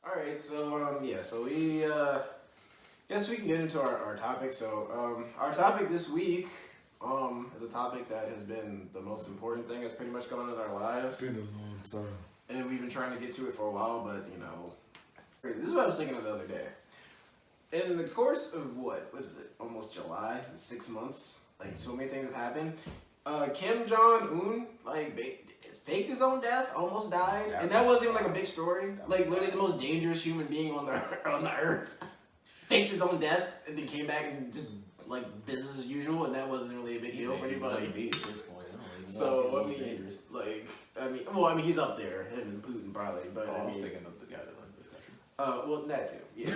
All right, so we guess we can get into our topic. So our topic this week is a topic that has been the most important thing that's pretty much going on in our lives. Been a long time. And we've been trying to get to it for a while, but this is what I was thinking of the other day. In the course of what is it? Almost July, 6 months. Like so many things have happened. Kim Jong-un faked his own death, almost died, and that wasn't even like a big story. Like literally the most dangerous human being on the earth faked his own death and then came back and just like business as usual, and that wasn't really a big deal for anybody. So he's up there, him and Putin probably. But I was thinking of the guy that runs this country. Well, that too. Yeah,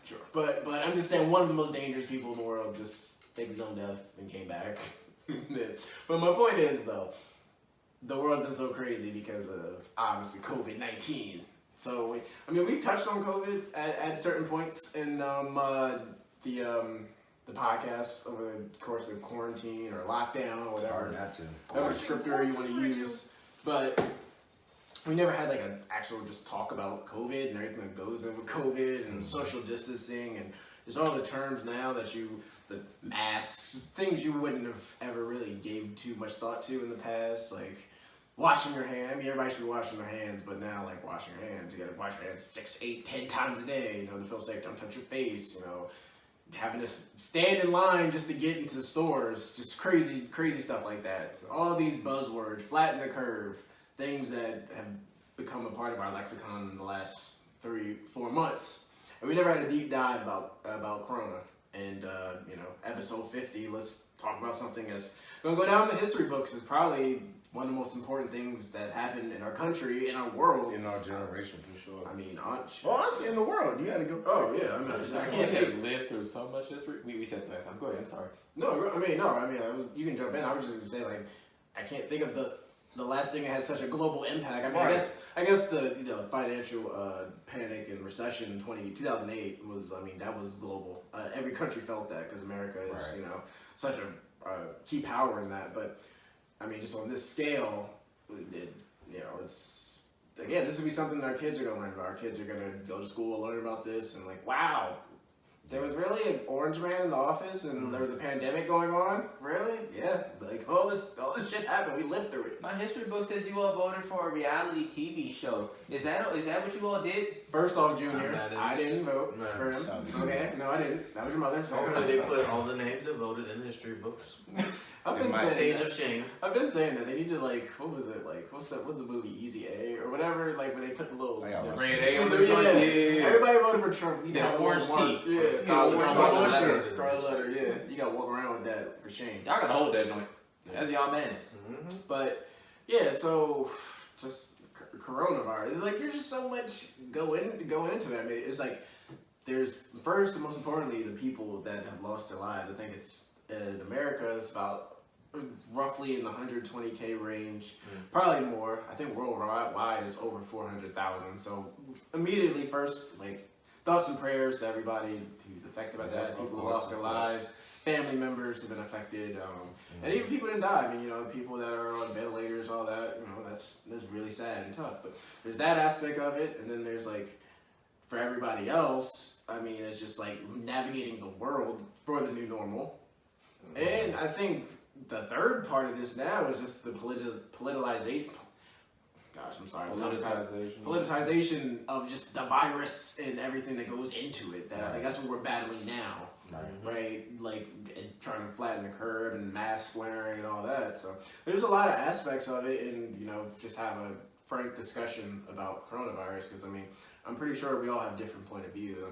sure. But I'm just saying one of the most dangerous people in the world just faked his own death and came back. But my point is though, the world's been so crazy because of obviously COVID-19. So we've touched on COVID at certain points in the podcast over the course of quarantine or lockdown or whatever. Not to. Whatever descriptor you want to use, but we never had like an actual just talk about COVID and everything that goes in with COVID and social distancing and there's all the terms now that the masks, things you wouldn't have ever really gave too much thought to in the past, like washing your hands. Everybody should be washing their hands, but now like washing your hands, you gotta wash your hands 6, 8, 10 times a day, to feel safe. Don't touch your face, having to stand in line just to get into stores, just crazy stuff like that. So all these buzzwords, flatten the curve, things that have become a part of our lexicon in the last 3-4 months. And we never had a deep dive about Corona. And episode 50, let's talk about something that's gonna go down in the history books as probably one of the most important things that happened in our country, in our world. In our generation, for sure. Honestly, in the world, you had to go. Oh yeah, I can't live through so much history. We said that last time. Go ahead. I'm sorry. No. You can jump in. I was just gonna say I can't think of the last thing that had such a global impact. I guess the financial panic and recession in 2008 was. That was global. Every country felt that because America is such a key power in that. But just on this scale, it's again, this will be something that our kids are going to learn about. Our kids are going to go to school, learn about this, and wow, there was really an orange man in the office, and there was a pandemic going on. Really? Yeah. All this shit happened. We lived through it. My history book says you all voted for a reality TV show. Is that what you all did? First off, Junior, I didn't vote for him. Okay, no, I didn't. That was your mother. So they put all the names that voted in history books. I've been saying Days of Shame. I've been saying that they need to what was it what's the movie Easy A or whatever when they put the little red A on the front. Everybody voted for Trump. You got orange tea. Yeah, Scarlet letter. Yeah, you got to walk around with that for shame. Y'all gotta hold that joint. That's y'all madness. Mm-hmm. But yeah, so just coronavirus. It's there's just so much going into it. It's there's first and most importantly the people that have lost their lives. I think it's in America it's about roughly in the 120K range, probably more. I think worldwide is over 400,000. So immediately first thoughts and prayers to everybody who's affected by that. People who lost their lives. Family members have been affected, and even people didn't die. People that are on ventilators, all that. That's really sad and tough. But there's that aspect of it, and then there's for everybody else. It's just navigating the world for the new normal. And I think the third part of this now is just the politicization. Gosh, I'm sorry. Politicization of just the virus and everything that goes into it. I think that's what we're battling now. Right? Trying to flatten the curve and mask wearing and all that. So there's a lot of aspects of it, and just have a frank discussion about coronavirus because I'm pretty sure we all have different point of view.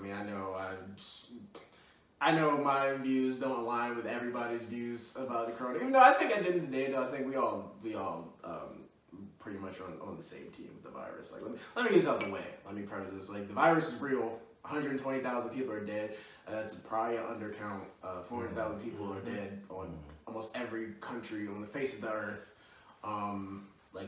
I know my views don't align with everybody's views about the corona. Even though I think at the end of the day, I think we all pretty much on the same team with the virus. Let me get this out of the way. Let me preface this. The virus is real. 120,000 people are dead. That's probably an undercount. 400,000 people are dead on almost every country on the face of the earth.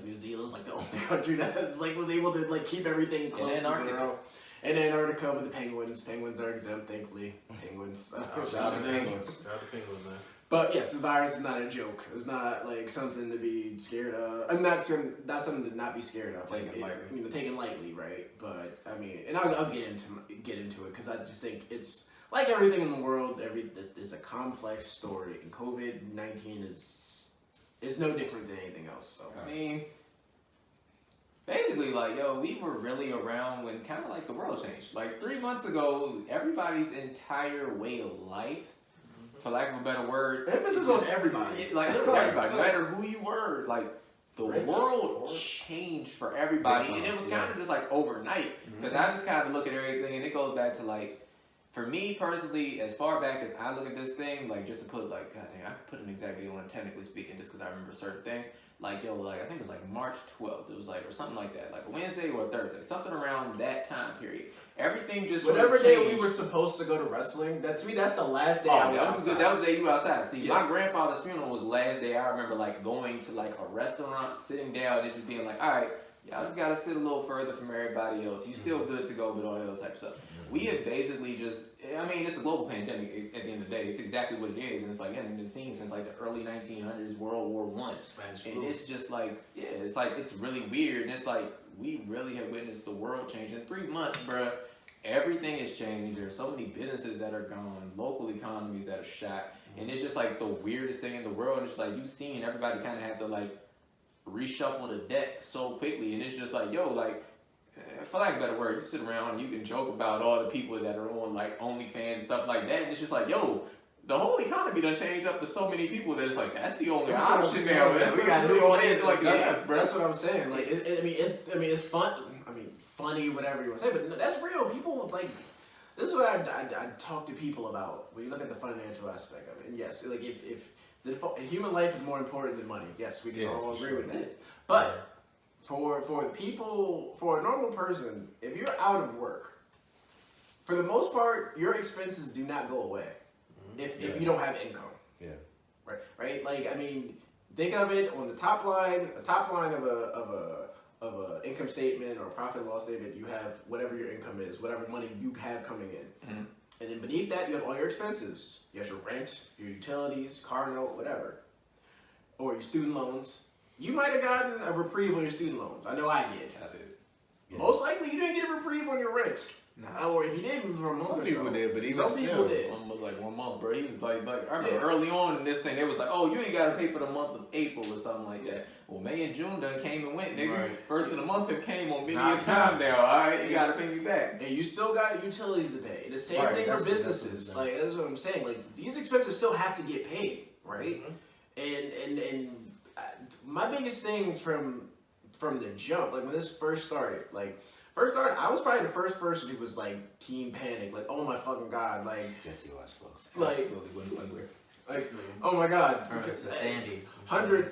New Zealand's the only country that was able to keep everything close to zero. And Antarctica with the penguins. Penguins are exempt, thankfully. Penguins. Shout out to penguins. Shout out to penguins, man. But yes, the virus is not a joke. It's not like something to be scared of. I'm not something to not be scared of. Like taken lightly, right? But I mean, and I'll get into it because I just think it's like everything in the world. It's a complex story, and COVID-19 is no different than anything else. So I mean, basically, like, yo, we were really around when kind of like the world changed. Like 3 months ago, everybody's entire way of life, for lack of a better word, emphasis on everybody. Like everybody, no matter who you were, like the world changed for everybody, and it was kind of just like overnight. Because I just kind of look at everything, and it goes back to like, for me personally, as far back as I look at this thing, like just to put like, God dang, I could put an exact date on it technically speaking, just because I remember certain things. Like, yo, like, I think it was like March 12th. It was like, or something like that. Like a Wednesday or a Thursday. Something around that time period. Everything just whatever day we were supposed to go to wrestling, that to me, that's the last day I was outside. That was the day you were outside. See, my grandfather's funeral was the last day I remember, like, going to, like, a restaurant, sitting down, and just being like, all right, y'all just got to sit a little further from everybody else. You still good to go with all that other type of stuff. We have basically just, I mean, it's a global pandemic at the end of the day. It's exactly what it is. And it's like, it hasn't been seen since like the early 1900s, World War I. And it's just like, yeah, it's like, it's really weird. And it's like, we really have witnessed the world change. In 3 months, bruh, everything has changed. There's so many businesses that are gone, local economies that are shot. And it's just like the weirdest thing in the world. And it's like, you've seen everybody kind of have to like reshuffle the deck so quickly. And it's just like, yo, like, for lack of a better word, you sit around and you can joke about all the people that are on like OnlyFans and stuff like that, and it's just like, yo, the whole economy done changed up for so many people that it's like that's the only option now. We got new audience. Like, yeah, bro. That's what I'm saying. Like, I mean, it's fun. I mean, funny, whatever you want to say, but that's real. People like this is what I talk to people about when you look at the financial aspect of it. And yes, like if the human life is more important than money, yes, we can all agree with that. But for the people, for a normal person, if you're out of work, for the most part, your expenses do not go away if you don't have income. Yeah. Right. Like, I mean, think of it on the top line of a income statement or profit and loss statement. You have whatever your income is, whatever money you have coming in, and then beneath that you have all your expenses. You have your rent, your utilities, car note, whatever, or your student loans. You might have gotten a reprieve on your student loans. I know I did. Yeah. Most likely, you didn't get a reprieve on your rent. Nah. Or if you did, it was for a month. Some people did, but even some people did. Almost like 1 month, bro. He was like I remember early on in this thing, it was like, oh, you ain't got to pay for the month of April or something like that. Well, May and June done came and went, nigga. Right. First of the month have came on many a time now. All right, you got to pay me back. And you still got utilities to pay. The same thing for businesses. Like that's what I'm saying. Like these expenses still have to get paid, right? And my biggest thing from the jump, like when this first started, I was probably the first person who was like team panic, like oh my fucking god, like yes, he was, folks. Like oh my god, it's a Sandy. 100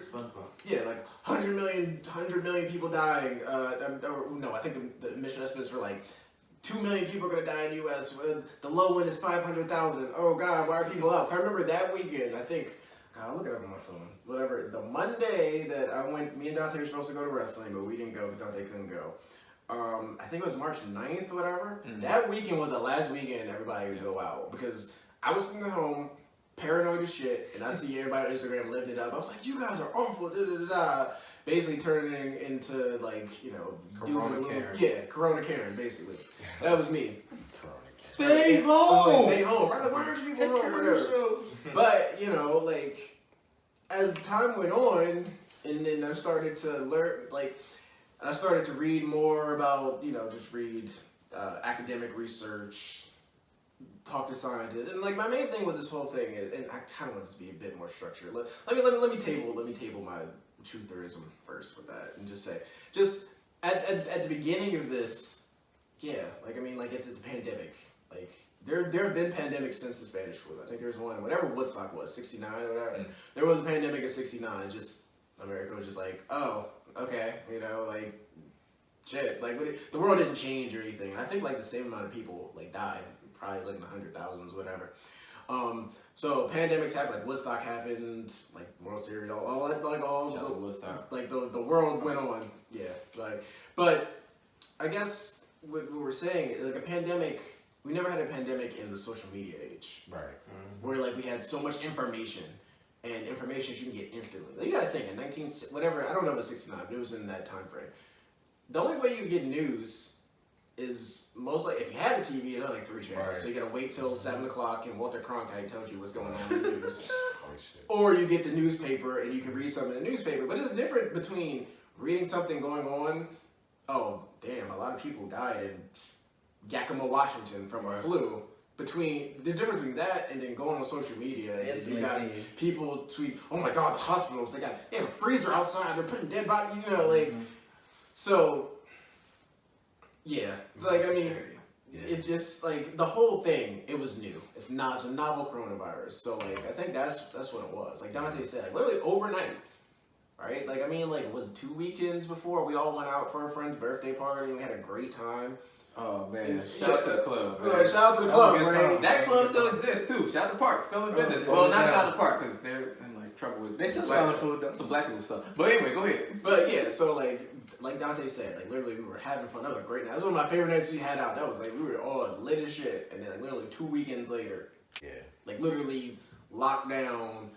million people dying. No, I think the mission estimates were like 2 million people are gonna die in the U.S. The low end is 500,000. Oh god, why are people out? So I remember that weekend. I think. God, I'll look it up on my phone. Whatever. The Monday that I went, me and Dante were supposed to go to wrestling, but we didn't go. Dante couldn't go. I think it was March 9th or whatever. That weekend was the last weekend everybody would go out because I was sitting at home, paranoid as shit, and I see everybody on Instagram lifting it up. I was like, you guys are awful, basically turning into like, you know, Corona Karen, basically. That was me. Stay home. Stay home. Why aren't you people home? Whatever. But you know, like as time went on, and then I started to learn, like, I started to read more about, you know, just read academic research, talk to scientists, and like my main thing with this whole thing is, and I kind of want this to be a bit more structured. Let me table my trutherism first with that, and just say, at the beginning of this, like I mean, like it's a pandemic, like. There have been pandemics since the Spanish flu. I think there's one, whatever Woodstock was, 69 or whatever. There was a pandemic in 69. Just America was just like, oh, okay, you know, like shit. Like the world didn't change or anything. And I think like the same amount of people like died, probably like in the 100,000s, whatever. So pandemics happened, like Woodstock happened, like World Series, all Woodstock. Like the world went on, but I guess what we're saying, like a pandemic. we never had a pandemic in the social media age. Right. Where like we had so much information. And information you can get instantly. Like, you gotta think, in whatever, I don't know if it was 69, but it was in that time frame. The only way you get news is mostly, if you had a TV, it's only like 3 channels. Right. So you gotta wait till 7 o'clock and Walter Cronkite tells you what's going on in the news. Holy shit. Or you get the newspaper and you can read something in the newspaper. But it's different between reading something going on, oh, damn, a lot of people died in Yakima, Washington from a flu. The difference between that and then going on social media is you got people tweet, oh my god, the hospitals, they have a freezer outside, they're putting dead bodies, so, yeah, like, I mean, it just, like, the whole thing, it was new. It's a novel coronavirus, so, like, I think that's what it was. Like Dante said, like, literally overnight, right? Like, I mean, like, was it 2 weekends before we all went out for a friend's birthday party and we had a great time? Oh man, shout out to the club. Yeah, shout out to the club, man. That club still exists too. Shout out to Park, still in business. Well, not shout out to Park because they're in like trouble with. They still selling food though. Some black people stuff. But anyway, go ahead. But yeah, so like Dante said, like literally we were having fun. That was a great night. That was one of my favorite nights we had out. That was like we were all lit as shit. And then like literally 2 weekends later, like literally locked down.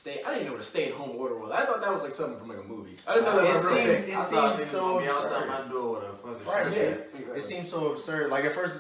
I didn't know what a stay-at-home order was. I thought that was like something from like a movie. I didn't know that was a real thing. It seems so absurd. My door with a fucking Right, yeah. It seems so absurd. Like at first,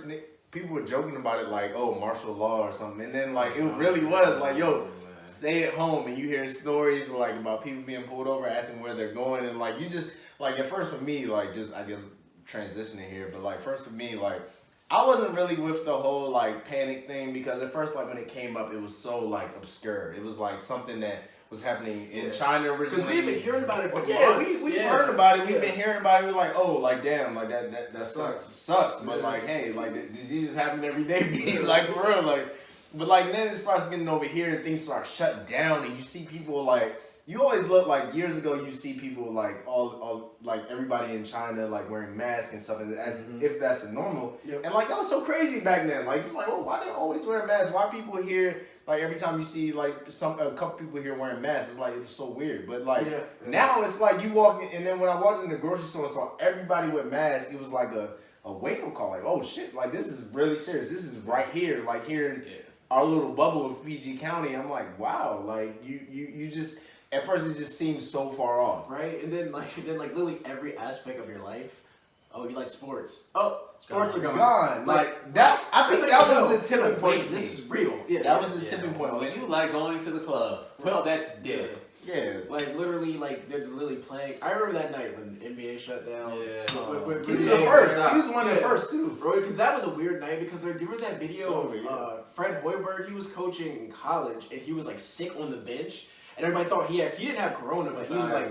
people were joking about it, like, oh, martial law or something, and then like it really was like, yo, stay at home, and you hear stories like about people being pulled over, asking where they're going, and like you just like at first for me, like just I guess transitioning here, but like first for me, like I wasn't really with the whole like panic thing because at first like when it came up, it was so like obscure. It was like something that was happening in China originally. Because we've been hearing about it for months. We've heard about it. We've been hearing about it. We're like, oh, like damn, like that sucks. But like, hey, like the diseases happen every day, like for real, like. But like then it starts getting over here and things start shutting down and you see people like. You always look like years ago. You see people like all like everybody in China like wearing masks and stuff, as if that's the normal. Yep. And like that was so crazy back then. Like you're like, oh, why they always wear masks? Why people here like every time you see like a couple people here wearing masks, it's like it's so weird. But like now it's like you walk in, and then when I walked in the grocery store and saw everybody with masks, it was like a wake up call. Like oh shit, like this is really serious. This is right here, like here in our little bubble of Fiji County. I'm like wow, like you just. At first, it just seems so far off, right? And then like literally every aspect of your life. Oh, you like sports? Oh, sports are gone. Like that. I think that was the tipping point. Wait, this is real. Yeah, that was the tipping point. When you like going to the club, well, that's dead. Yeah, like literally, like they're literally playing. I remember that night when the NBA shut down. Yeah, he was the first. He was one of the first too, bro. Because that was a weird night because there was that video of Fred Hoiberg. He was coaching in college and he was like sick on the bench. And everybody thought he didn't have corona, but he was like,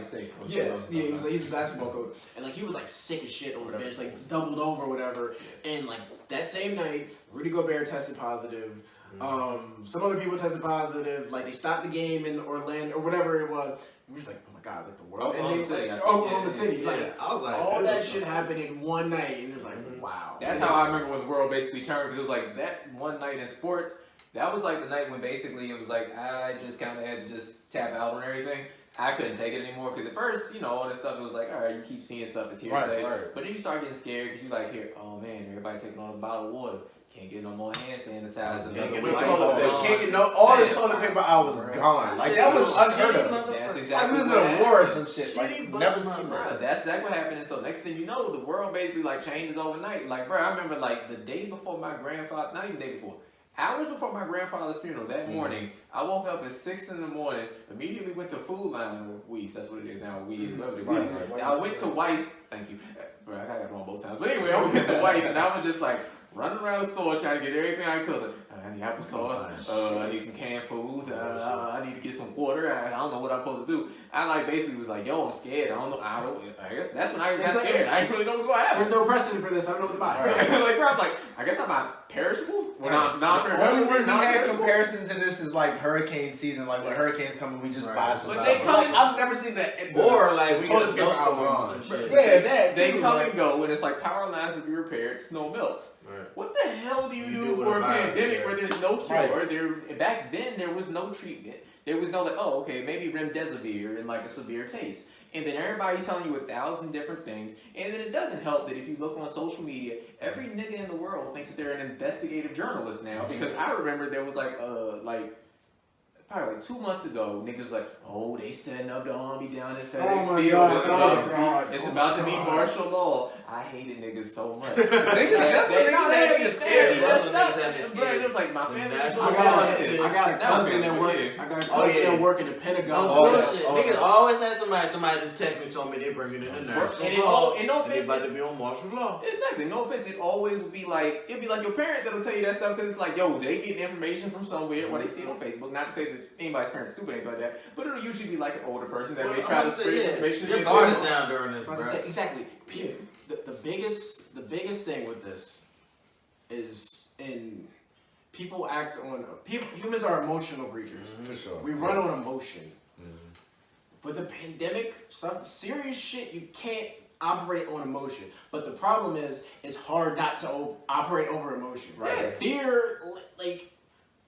he was like, he's a basketball coach, and like he was like sick as shit on the bench, like doubled over or whatever. And like that same night, Rudy Gobert tested positive. Some other people tested positive. Like they stopped the game in Orlando or whatever it was. We were just like, oh my god, it's like the world. Oklahoma City. Like I was like, all that shit happened in one night, and it was like, wow. That's how I remember when the world basically turned. Because it was like that one night in sports. That was like the night when basically it was like I just kind of had to just tap out on everything. I couldn't take it anymore because at first, you know, all this stuff, it was like, all right, you keep seeing stuff, it's hearsay. Right. But then you start getting scared because you're like, here, oh man, everybody taking on a bottle of water. Can't get no more hand sanitizer. Can't get all the toilet paper out was gone. Like that was unheard of. That's exactly what happened. It was a war or some shit. Like never seen that. That's exactly what happened. And so next thing you know, the world basically like changes overnight. Like, bro, I remember like the day before my grandfather, not even the day before. Hours before my grandfather's funeral that morning, I woke up at 6 in the morning, immediately went to Food Line, or Wees, that's what it is now, Wees, whatever it is. I went to Weiss, thank you, bro, I got it wrong both times, but anyway, I went to Weiss and I was just like, running around the store trying to get everything I could. Like, I need applesauce, I need some canned foods, I need to get some water, I don't know what I'm supposed to do. I like basically was like, yo, I'm scared, I guess that's when I got scared. I didn't really know what was going to happen. There's no precedent for this, I don't know what to buy. Like, bro, I'm like, I guess I'm buying perishables? Well, only thing we had comparison to this is like hurricane season, like when hurricanes come and we just buy some stuff. But like, I've never seen that. Or like we get snowstorms and shit. Yeah, that they come and go when it's like power lines will be repaired, snow melts. Right. What the hell do you do for a pandemic where there's no cure? Back then there was no treatment. there was no like, oh, okay, maybe remdesivir in like a severe case. And then everybody's telling you 1,000 different things. And then it doesn't help that if you look on social media, every nigga in the world thinks that they're an investigative journalist now. Because I remember there was probably like 2 months ago, niggas like, oh, they setting up the army down in FedEx Field. It's about to be martial law. I hated niggas so much. That's what niggas niggas scared. It was like my family. I got a cousin that work in the Pentagon. Oh, bullshit. Niggas always had somebody just text me, told me they bringing in the nurse. And no offense, they about to be on martial law. Exactly. No offense. It always would be like, it'd be like your parent that'll tell you that stuff because it's like, yo, they get information from somewhere or they see it on Facebook. Not to say that anybody's parents stupid or anything like that, but it'll usually be like an older person that may try to spread information. Your guard is down during this, bro. Exactly. The biggest thing with this is people act on humans are emotional creatures. For sure. We run on emotion. With the pandemic, some serious shit, you can't operate on emotion. But the problem is, it's hard not to operate over emotion. Right. Yeah. Fear, like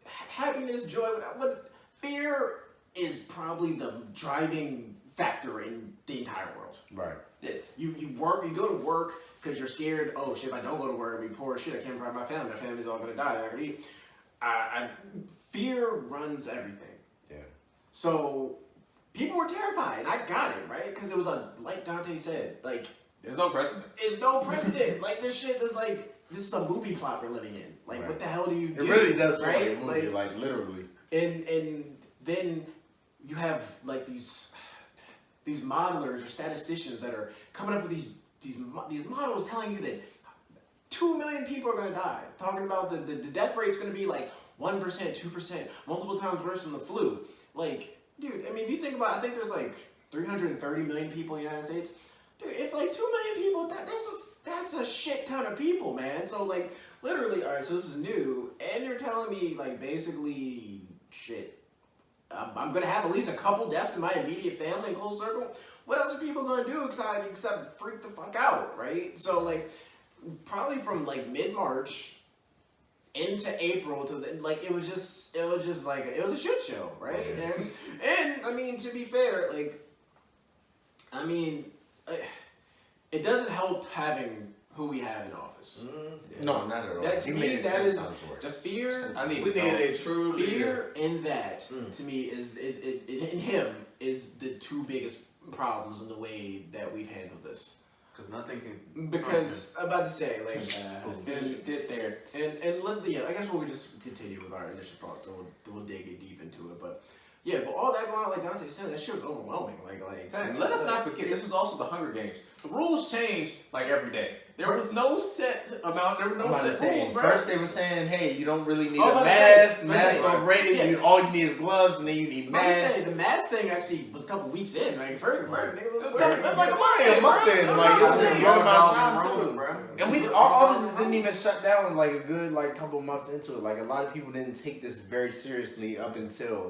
happiness, joy, what fear is probably the driving factor in the entire world. Right. Yeah. You go to work because you're scared. Oh shit! If I don't go to work, I'll be poor as shit. I can't provide my family. My family's all gonna die. They're not gonna eat. Fear runs everything. Yeah. So people were terrified. I got it right because it was like Dante said. Like there's no precedent. It's no precedent. Like this shit is like this is a movie plot we're living in. Like what the hell do you do? It really does feel right? like a movie, like literally. And then you have like these modelers or statisticians that are coming up with these models telling you that 2 million people are going to die. Talking about the death rate's going to be like 1%, 2%, multiple times worse than the flu. Like, dude, I mean, if you think about it, I think there's like 330 million people in the United States. Dude, if like 2 million people, that's a shit ton of people, man. So like, literally, all right, so this is new, and you're telling me like basically shit. I'm going to have at least a couple deaths in my immediate family and close circle. What else are people going to do except freak the fuck out, right? So, like, probably from, like, mid-March into April to, it was just like, it was a shit show, right? And I mean, to be fair, like, I mean, it doesn't help having who we have in office. No, not at all. That, to me, that is the fear. We need a true fear in that. To me, is in him is the two biggest problems in the way that we've handled this. Because nothing can. Because I'm about to say like, and let I guess we'll just continue with our initial thoughts, so we'll dig deep into it, but. Yeah, but all that going on, like Dante said, that shit was overwhelming. Let us not forget, this was also the Hunger Games. The rules changed like every day. There was no set amount. There were no set rules. First, they were saying, "Hey, you don't really need a mask. Mask overrated. Yeah. All you need is gloves, and then you need masks." The mask thing actually was a couple weeks in. Like first, it was like a month in. Like it was a good amount of time bro. And our offices didn't even shut down like a good couple months into it. Like a lot of people didn't take this very seriously up until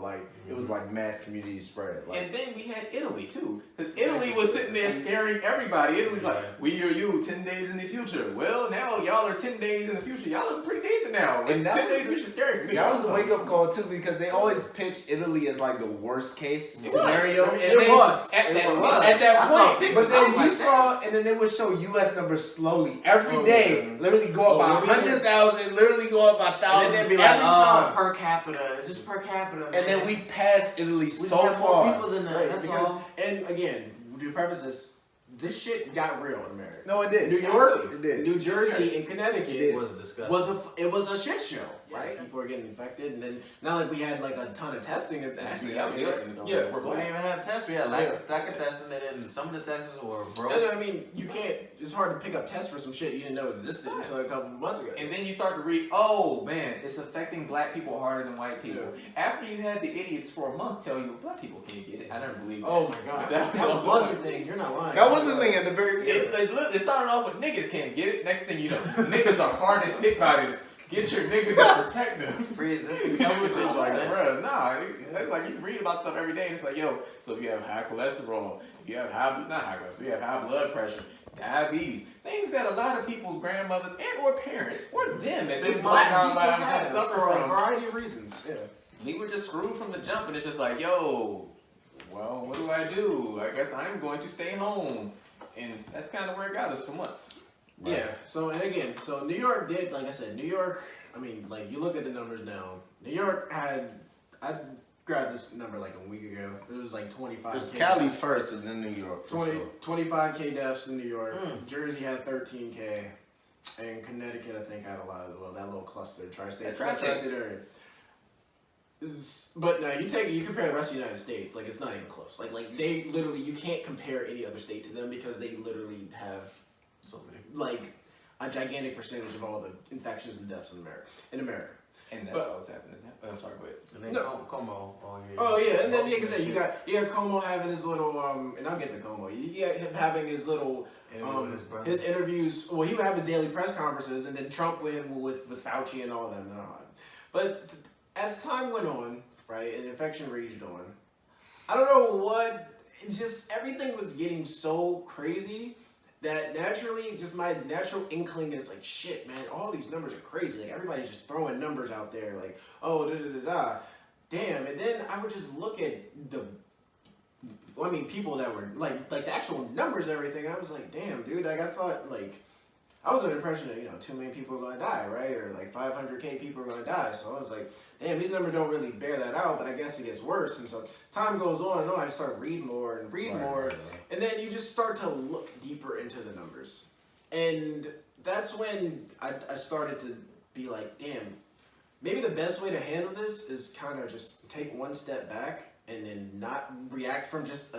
it was like mass community spread. And then we had Italy too, because Italy was sitting there scaring everybody. Italy's like, "We are you 10 days in the future." Well, now y'all are 10 days in the future. Y'all look pretty decent now. And 10 days in the future scary for me. That was a wake up call too, because they always pitched Italy as like the worst case scenario. It was at that point. But then you saw, and then they would show U.S. numbers slowly every day. Literally go up by 100,000. Literally go up by thousands. And then they'd be like, per capita. It's just per capita. And then we passed Italy so far. far. People than that. That's all. And again, to preface this shit got real in America. No, it did. New York, it did. New Jersey, and Connecticut was disgusting. It was a shit show, right? People were getting infected, and then not like we had like a ton of testing at that. Actually, we didn't even have tests. We had lack of testing, and then some of the tests were broke. And I mean, you can't. It's hard to pick up tests for some shit you didn't know existed until a couple of months ago. And then you start to read, oh man, it's affecting black people harder than white people. Yeah. After you had the idiots for a month tell you black people can't get it, I never believed that. Oh my god, that was a thing. You're not lying. That was the thing at the very beginning. It started off with niggas can't get it. Next thing you know, niggas are hardest hit by this. Get your niggas and protect them. Come with this like, bro, nah. It's like you read about stuff every day, and it's like, yo, so if you have high cholesterol, if you have if you have high blood pressure, diabetes, things that a lot of people's grandmothers and or parents or them at this point in our lives suffer for from a variety of reasons. Yeah. we were just screwed from the jump, and it's just like, yo, well, what do I do? I guess I'm going to stay home, and that's kind of where it got us for months. Right. Yeah. So and again, so New York did, like I said, New York. I mean, like you look at the numbers now. New York had, I grabbed this number like a week ago. It was like 25. There's Cali first, and then New York. 25K deaths in New York. Jersey had 13K, and Connecticut I think had a lot as well. That little cluster, tri-state area. But no, you compare the rest of the United States, like it's not even close. Like they literally, you can't compare any other state to them because they literally have So many. like a gigantic percentage of all the infections and deaths in America. And that's what was happening. I'm sorry, go ahead. And then Como. Oh yeah, and then like I said, you got Como having his little and I'll get to Como. You got him having his little his interviews. Well, he would have his daily press conferences, and then Trump with Fauci and all of them. But as time went on, right, and infection raged on, I don't know what, just everything was getting so crazy that naturally, just my natural inkling is like, shit, man, all these numbers are crazy. Like, everybody's just throwing numbers out there, like, oh, da-da-da-da. Damn, and then I would just look at people that were, like the actual numbers and everything, and I was like, damn, dude, like, I thought, like, I was under the impression that, 2 million people are going to die, right? Or like 500K people are going to die. So I was like, damn, these numbers don't really bear that out, but I guess it gets worse. And so time goes on and on, I just start reading more and more. And then you just start to look deeper into the numbers. And that's when I started to be like, damn, maybe the best way to handle this is kind of just take one step back and then not react from just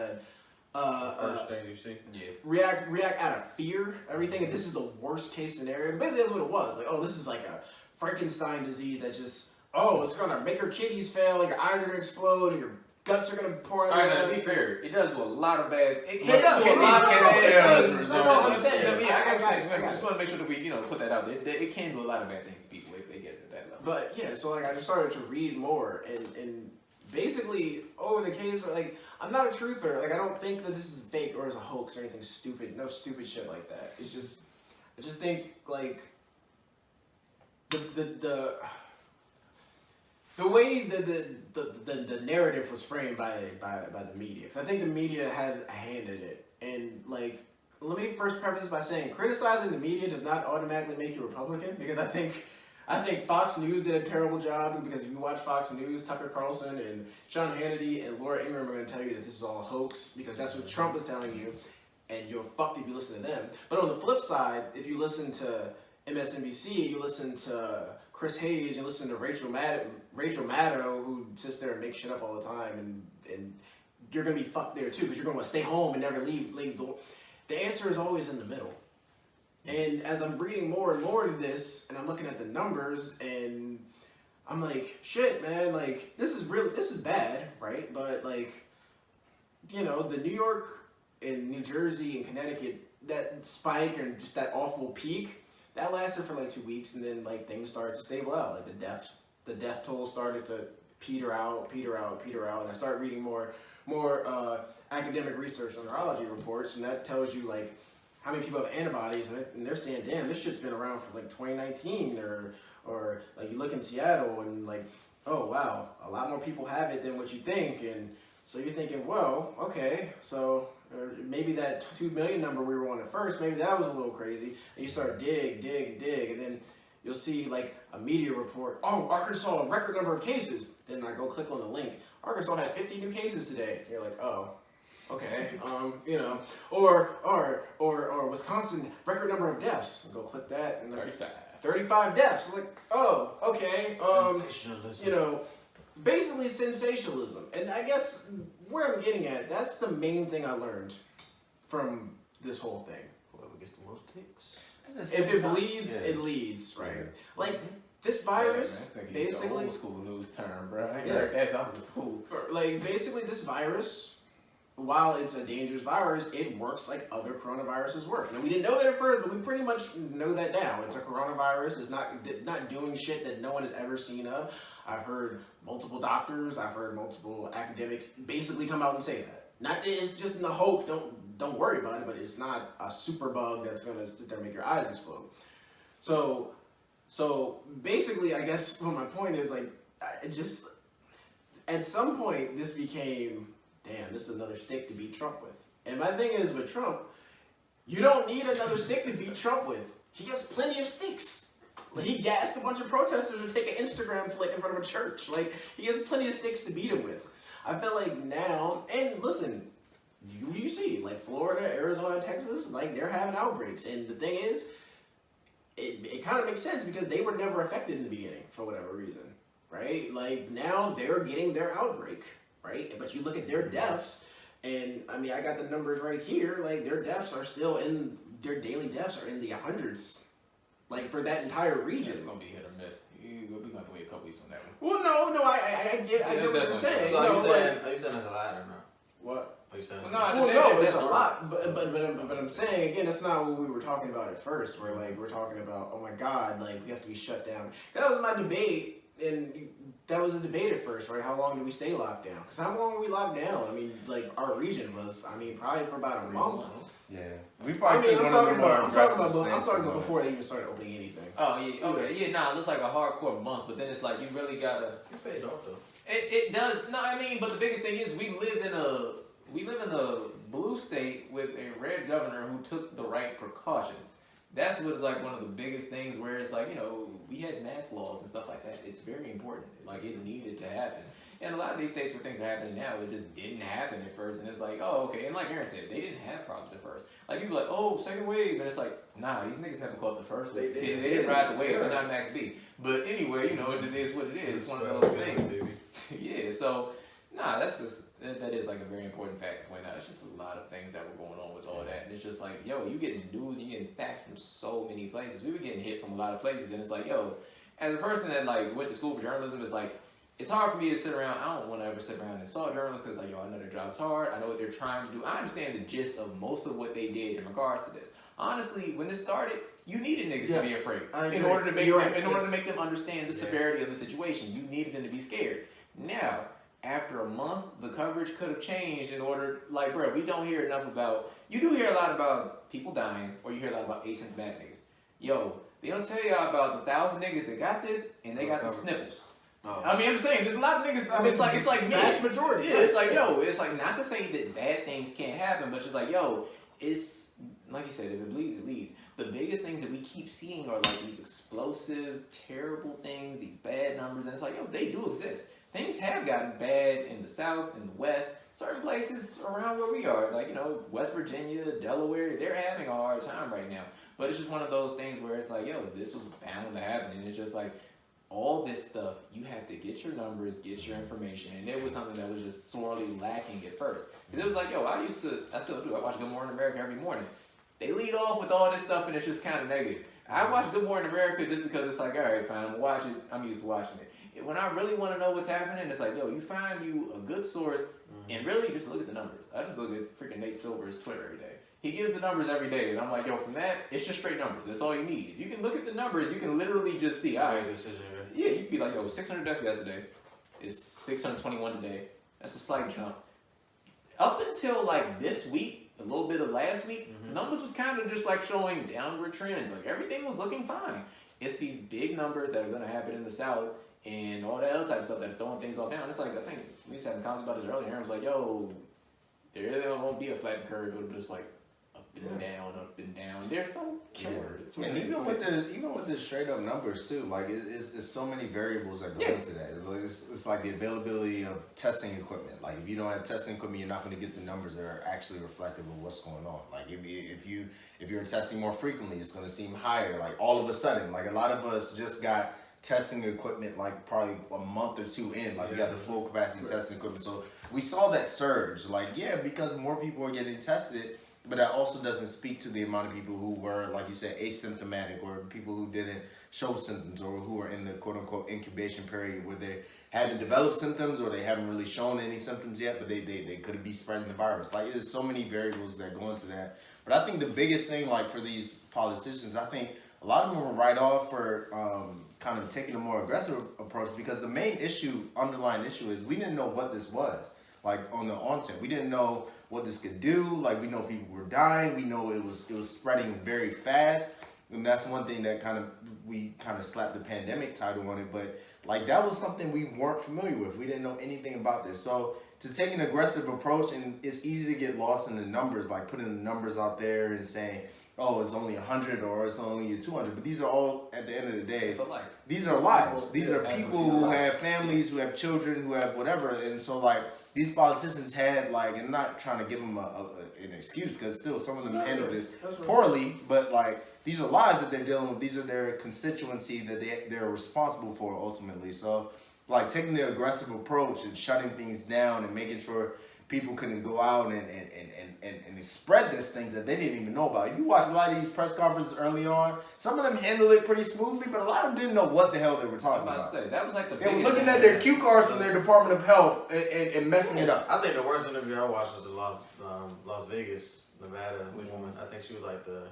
first thing you see. Yeah. React out of fear, everything, and this is the worst case scenario. Basically, that's what it was. Like, oh, this is like a Frankenstein disease that just, it's gonna make your kidneys fail, your eyes are gonna explode, and your guts are gonna pour out. Alright, that's fair. It does do a lot of bad. It does do a lot of bad things. No, I'm saying. I just want to make sure that we, put that out there. It can do a lot of bad things to people if they get to that level. But yeah, so like I just started to read more, and basically over the case, like, I'm not a truther. Like, I don't think that this is fake or is a hoax or anything stupid. No stupid shit like that. It's just, I just think like the way the narrative was framed by the media. Because I think the media has a hand in it. And like, let me first preface this by saying, criticizing the media does not automatically make you Republican. Because I think Fox News did a terrible job, because if you watch Fox News, Tucker Carlson and Sean Hannity and Laura Ingraham are going to tell you that this is all a hoax, because that's what Trump is telling you, and you're fucked if you listen to them. But on the flip side, if you listen to MSNBC, you listen to Chris Hayes, you listen to Rachel Maddow, who sits there and makes shit up all the time, and you're going to be fucked there too, because you're going to stay home and never leave the answer is always in the middle. And as I'm reading more and more of this, and I'm looking at the numbers, and I'm like, shit, man, like, this is bad, right? But like, the New York and New Jersey and Connecticut, that spike and just that awful peak, that lasted for like 2 weeks, and then like things started to stable out. Like the death toll started to peter out, and I started reading more academic research and neurology reports, and that tells you like how many people have antibodies, and they're saying, damn, this shit's been around for like 2019, or like you look in Seattle and like, oh wow, a lot more people have it than what you think, and so you're thinking, well, okay, so maybe that 2 million number we were on at first, maybe that was a little crazy, and you start dig, and then you'll see like a media report, oh, Arkansas, a record number of cases, then I go click on the link, Arkansas had 50 new cases today, and you're like, oh, okay, or Wisconsin, record number of deaths. Go click that, and 35 deaths. Like, oh, okay, Sensationalism. Basically sensationalism. And I guess where I'm getting at, that's the main thing I learned from this whole thing. Whoever gets the most ticks. If it bleeds, it leads, right? Yeah. Like, this virus, basically, old school news term, bro. Yeah. As I was in school. Like, basically, this virus, while it's a dangerous virus, it works like other coronaviruses work. Now, we didn't know that at first, but we pretty much know that now. It's a coronavirus. It's not doing shit that no one has ever seen of. I've heard multiple doctors, I've heard multiple academics basically come out and say that. Not that it's just in the hope, don't worry about it, but it's not a super bug that's going to sit there and make your eyes explode. So basically, I guess my point is, like, at some point, this became, damn, this is another stick to beat Trump with. And my thing is with Trump, you don't need another stick to beat Trump with. He has plenty of sticks. Like, he gassed a bunch of protesters to take an Instagram flick in front of a church. Like, he has plenty of sticks to beat him with. I feel like now, and listen, you see, like Florida, Arizona, Texas, like they're having outbreaks. And the thing is, it kind of makes sense because they were never affected in the beginning for whatever reason, right? Like now they're getting their outbreak, right? But you look at their deaths, and I mean, I got the numbers right here. Like their deaths are still their daily deaths are in the hundreds, like for that entire region. It's gonna be hit or miss. We're gonna have to wait a couple weeks on that one. Well, no, I get what you're saying. So are you saying that's a lot or not? What? No, it's a lot, but I'm saying again, that's not what we were talking about at first. Where like we're talking about, oh my God, like we have to be shut down. That was my debate, and that was a debate at first, right? How long do we stay locked down? Because how long were we locked down? I mean, like our region was, probably for about a month. Yeah, we probably. I'm talking about before they even started opening anything. Oh yeah, okay, yeah. Nah, it looks like a hardcore month, but then it's like you really gotta. It's paid off though. It does. No, but the biggest thing is we live in a blue state with a red governor who took the right precautions. That's what like one of the biggest things where it's like, we had mask laws and stuff like that. It's very important. Like it needed to happen. And a lot of these states where things are happening now, it just didn't happen at first. And it's like, oh, okay. And like Aaron said, they didn't have problems at first. Like people are like, oh, second wave. And it's like, nah, these niggas haven't caught the first wave. They didn't ride the wave. They're not Max B. But anyway, it just is what it is. It's one of those things. Yeah, so, nah, that is like a very important fact to point out. It's just a lot of things that were going on with all that. And it's just like, yo, you getting news and you getting facts from so many places. We were getting hit from a lot of places. And it's like, yo, as a person that like went to school for journalism, it's like, it's hard for me to sit around. I don't want to ever sit around and insult journalists because, like, yo, I know their job's hard. I know what they're trying to do. I understand the gist of most of what they did in regards to this. Honestly, when this started, you needed niggas to be afraid in order to make them understand the severity of the situation. You needed them to be scared. Now, after a month, the coverage could have changed in order, like, bro, we don't hear enough about. You do hear a lot about people dying, or you hear a lot about asymptomatic niggas. Yo, they don't tell y'all about the 1,000 niggas that got this and they got the sniffles. Oh. I'm saying there's a lot of niggas. It's like me. Vast majority. Yeah, it's like it's like not to say that bad things can't happen, but it's like it's like you said, if it bleeds, it leads. The biggest things that we keep seeing are like these explosive, terrible things, these bad numbers, and it's like they do exist. Things have gotten bad in the South, in the West, certain places around where we are, like West Virginia, Delaware, they're having a hard time right now. But it's just one of those things where it's like this was bound to happen, and it's just like. All this stuff, you have to get your numbers, get your information, and it was something that was just sorely lacking at first. Because it was like, I still do, I watch Good Morning America every morning. They lead off with all this stuff, and it's just kind of negative. I watch Good Morning America just because it's like, all right, fine, I'm watching, I'm used to watching it. When I really want to know what's happening, it's like, you find you a good source, and really just look at the numbers. I just look at freaking Nate Silver's Twitter every day. He gives the numbers every day, and I'm like, from that, it's just straight numbers. That's all you need. If you can look at the numbers, you can literally just see, all right, yeah, you can be like, 600 deaths yesterday. It's 621 today. That's a slight jump. Up until like this week, a little bit of last week, numbers was kind of just like showing downward trends. Like everything was looking fine. It's these big numbers that are going to happen in the South and all that other type of stuff that are throwing things all down. It's like, I think we was having comments about this earlier. Aaron was like, there really won't be a flat curve. It'll just like up and down. There's no killer. Yeah. And even with the straight up numbers too, like it's so many variables that go into that. It's like the availability of testing equipment. Like if you don't have testing equipment, you're not going to get the numbers that are actually reflective of what's going on. Like if you're testing more frequently, it's going to seem higher. Like all of a sudden, like a lot of us just got testing equipment like probably a month or two in. Like you got the full capacity testing equipment, so we saw that surge. Like because more people are getting tested. But that also doesn't speak to the amount of people who were, like you said, asymptomatic, or people who didn't show symptoms, or who are in the quote-unquote incubation period where they haven't developed symptoms or they haven't really shown any symptoms yet, but they could be spreading the virus. Like, there's so many variables that go into that. But I think the biggest thing, like, for these politicians, I think a lot of them were right off for kind of taking a more aggressive approach, because the main underlying issue is we didn't know what this was. Like, on the onset, we didn't know what this could do. Like, we know people were dying. We know it was spreading very fast. And that's one thing that we kind of slapped the pandemic title on it, but like that was something we weren't familiar with. We didn't know anything about this. So to take an aggressive approach, and it's easy to get lost in the numbers, like putting the numbers out there and saying, oh, it's only 100 or it's only 200. But these are all, at the end of the day, It's a life. these are lives. These are Yeah, people who have families, who have children, who have whatever. And so like these politicians had like, and not trying to give them an excuse, because still some of them handle this poorly, but like these are lives that they're dealing with. These are their constituency that they're responsible for ultimately. So like taking the aggressive approach and shutting things down and making sure people couldn't go out and spread this things that they didn't even know about. You watch a lot of these press conferences early on, some of them handled it pretty smoothly, but a lot of them didn't know what the hell they were talking about. That was like the They were looking at their cue cards from their Department of Health and messing it up. I think the worst interview I watched was the Las Vegas, Nevada woman. I think she was like the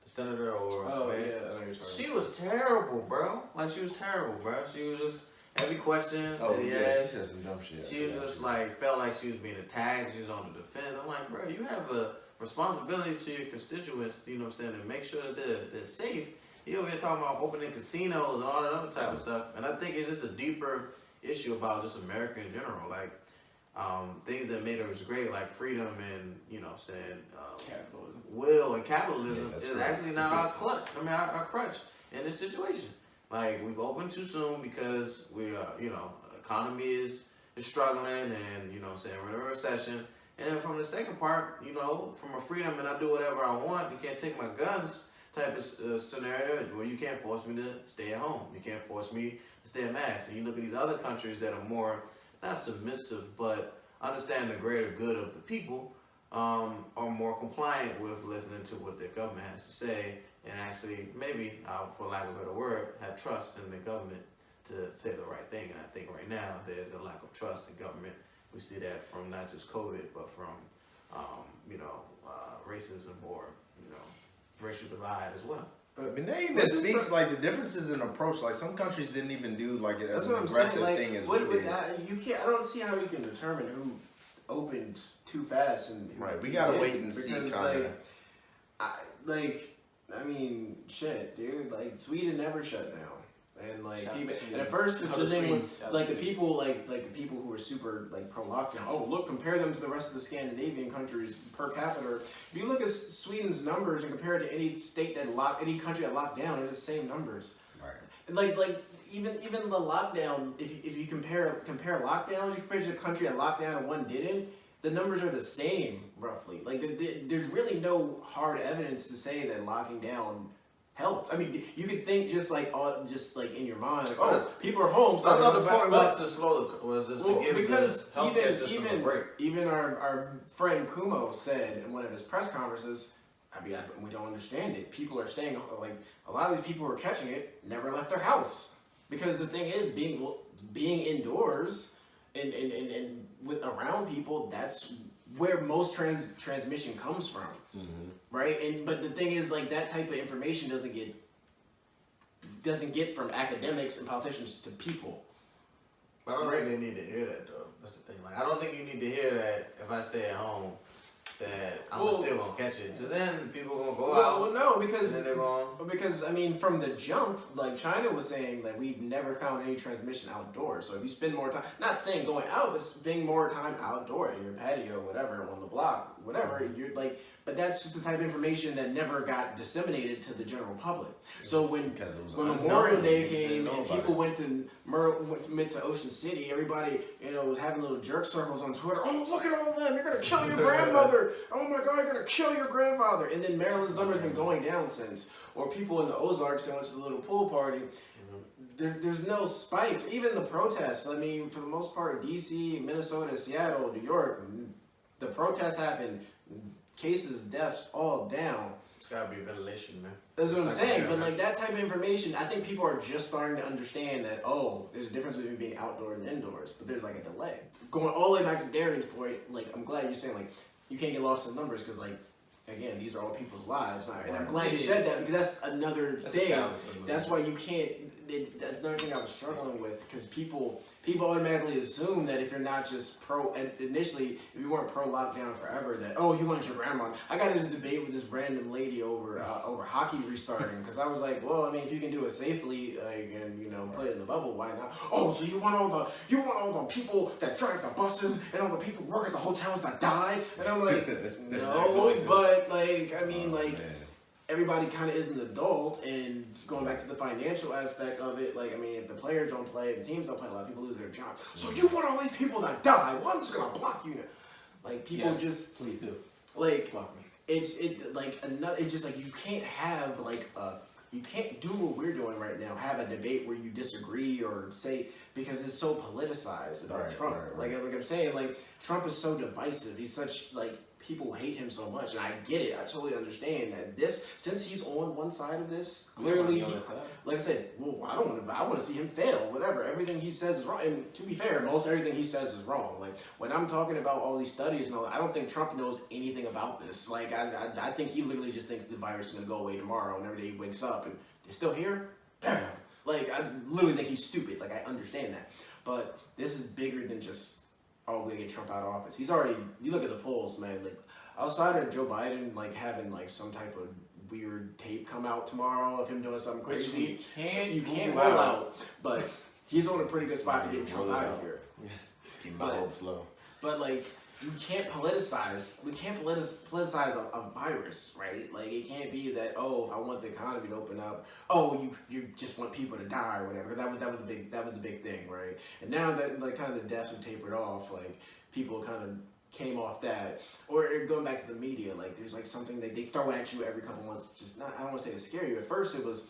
senator or mayor. I know you're talking. She was terrible, bro. Like she was terrible, bro. She was just every question Oh that he yeah, asked. she said some dumb shit. She was just like, felt like she was being attacked. She was on the defense. I'm like, bro, you have a responsibility to your constituents, you know what I'm saying, and make sure that they're safe. You over here talking about opening casinos and all that other type of stuff. And I think it's just a deeper issue about just America in general. Like, things that made us great, like freedom and, you know what I'm saying, capitalism. will and capitalism that's is right. actually not our clutch. Our crutch in this situation. Like, we've opened too soon because we are, you know, economy is struggling and, you know what I'm saying, we're in a recession. And then from the second part, you know, from a freedom and I do whatever I want, you can't take my guns type of scenario where you can't force me to stay at home. You can't force me to stay at mass. And you look at these other countries that are more, not submissive, but understand the greater good of the people, are more compliant with listening to what their government has to say and actually, maybe, for lack of a better word, have trust in the government to say the right thing. And I think right now there's a lack of trust in government. We see that from not just COVID, but from, racism or, racial divide as well. I mean, that even speaks like the differences in approach. Like some countries didn't even do like it as an That's what I'm aggressive saying. Like, thing as what, we with did. that, you can't. I don't see how you can determine who opened too fast and who Right, we gotta didn't, wait and see. because, Kinda. I mean, shit, dude. Like Sweden never shut down. And like, Shout even, out to and at Sweden. first Shout the out to thing Sweden. with Shout out like to the Sweden. people like the people who were super like pro lockdown. Oh, look, compare them to the rest of the Scandinavian countries per capita. If you look at Sweden's numbers and compare it to any state that any country that locked down, it's the same numbers. Right. And like even the lockdown, if you compare lockdowns, you compare to a country that locked down and one didn't, the numbers are the same roughly. Like there's really no hard evidence to say that locking down helped. I mean, you could think just like in your mind, like, oh, people are home. So I thought the but- point but- was just well, to give because the healthcare system a break. even our friend Kumo said in one of his press conferences, I mean, we don't understand it. People are staying, like, a lot of these people who are catching it never left their house. Because the thing is, being indoors and with around people, that's where most transmission comes from. Mm-hmm. Right? But the thing is, like, that type of information doesn't get from academics and politicians to people. But I don't think they need to hear that though. That's the thing. Like I don't think you need to hear that if I stay at home that I'm still gonna catch it. Because then people gonna go out. Well, no, because and then they're going. Because I mean, from the jump, like China was saying that we've never found any transmission outdoors. So if you spend more time, not saying going out, but spending more time outdoor in your patio, whatever, on the block, whatever, you're like. But that's just the type of information that never got disseminated to the general public. So when Memorial Day came and people went to Ocean City, everybody was having little jerk circles on Twitter. Oh, look at all of them! You're gonna kill your grandmother. Oh my God, you're gonna kill your grandfather. And then Maryland's number's been going down since. Or people in the Ozarks that went to the little pool party. There's no spikes. Even the protests. I mean, for the most part, D.C., Minnesota, Seattle, New York, the protests happened. Cases, deaths, all down. It's gotta be ventilation, man. That's what I'm saying. But like that type of information, I think people are just starting to understand that, oh, there's a difference between being outdoor and indoors, but there's like a delay. Going all the way back to Darian's point, like I'm glad you're saying like you can't get lost in numbers because like again, these are all people's lives. And I'm glad you said that because that's another thing. That's why you can't. That's another thing I was struggling with because people people automatically assume that if you're not just initially, if you weren't pro lockdown forever, that you wanted your grandma. I got into this debate with this random lady over hockey restarting because I was like, well, I mean, if you can do it safely, and put it in the bubble, why not? Oh, so you want all the people that drive the buses and all the people who work at the hotels that die? And I'm like, no, but everybody kind of is an adult, and going back to the financial aspect of it, if the players don't play, the teams don't play, a lot of people lose their job. So you want all these people that die? Well, I'm just gonna block you now. People just please do. Block me. It's just you can't have you can't do what we're doing right now. Have a debate where you disagree or say because it's so politicized about Trump. Right. Like I'm saying, Trump is so divisive. He's such people hate him so much, and I get it. I totally understand that since he's on one side of this, clearly, like I said, I want to see him fail. Whatever, everything he says is wrong. And to be fair, most everything he says is wrong. When I'm talking about all these studies and all, I don't think Trump knows anything about this. I think he literally just thinks the virus is gonna go away tomorrow, and every day he wakes up and it's still here. Damn. I literally think he's stupid. I understand that, but this is bigger than just. Oh, we get Trump out of office. He's already. You look at the polls, man. Outside of Joe Biden, having some type of weird tape come out tomorrow of him doing something crazy, you can't roll out. But he's on a pretty good spot to get Trump out of here. Keep my hopes low. But you can't politicize. We can't politicize a virus, right? It can't be that if I want the economy to open up, you just want people to die or whatever. That was the big thing, right? And now that kind of the deaths have tapered off, people kind of came off that, or going back to the media, there's something that they throw at you every couple months. Just not. I don't want to say to scare you. At first it was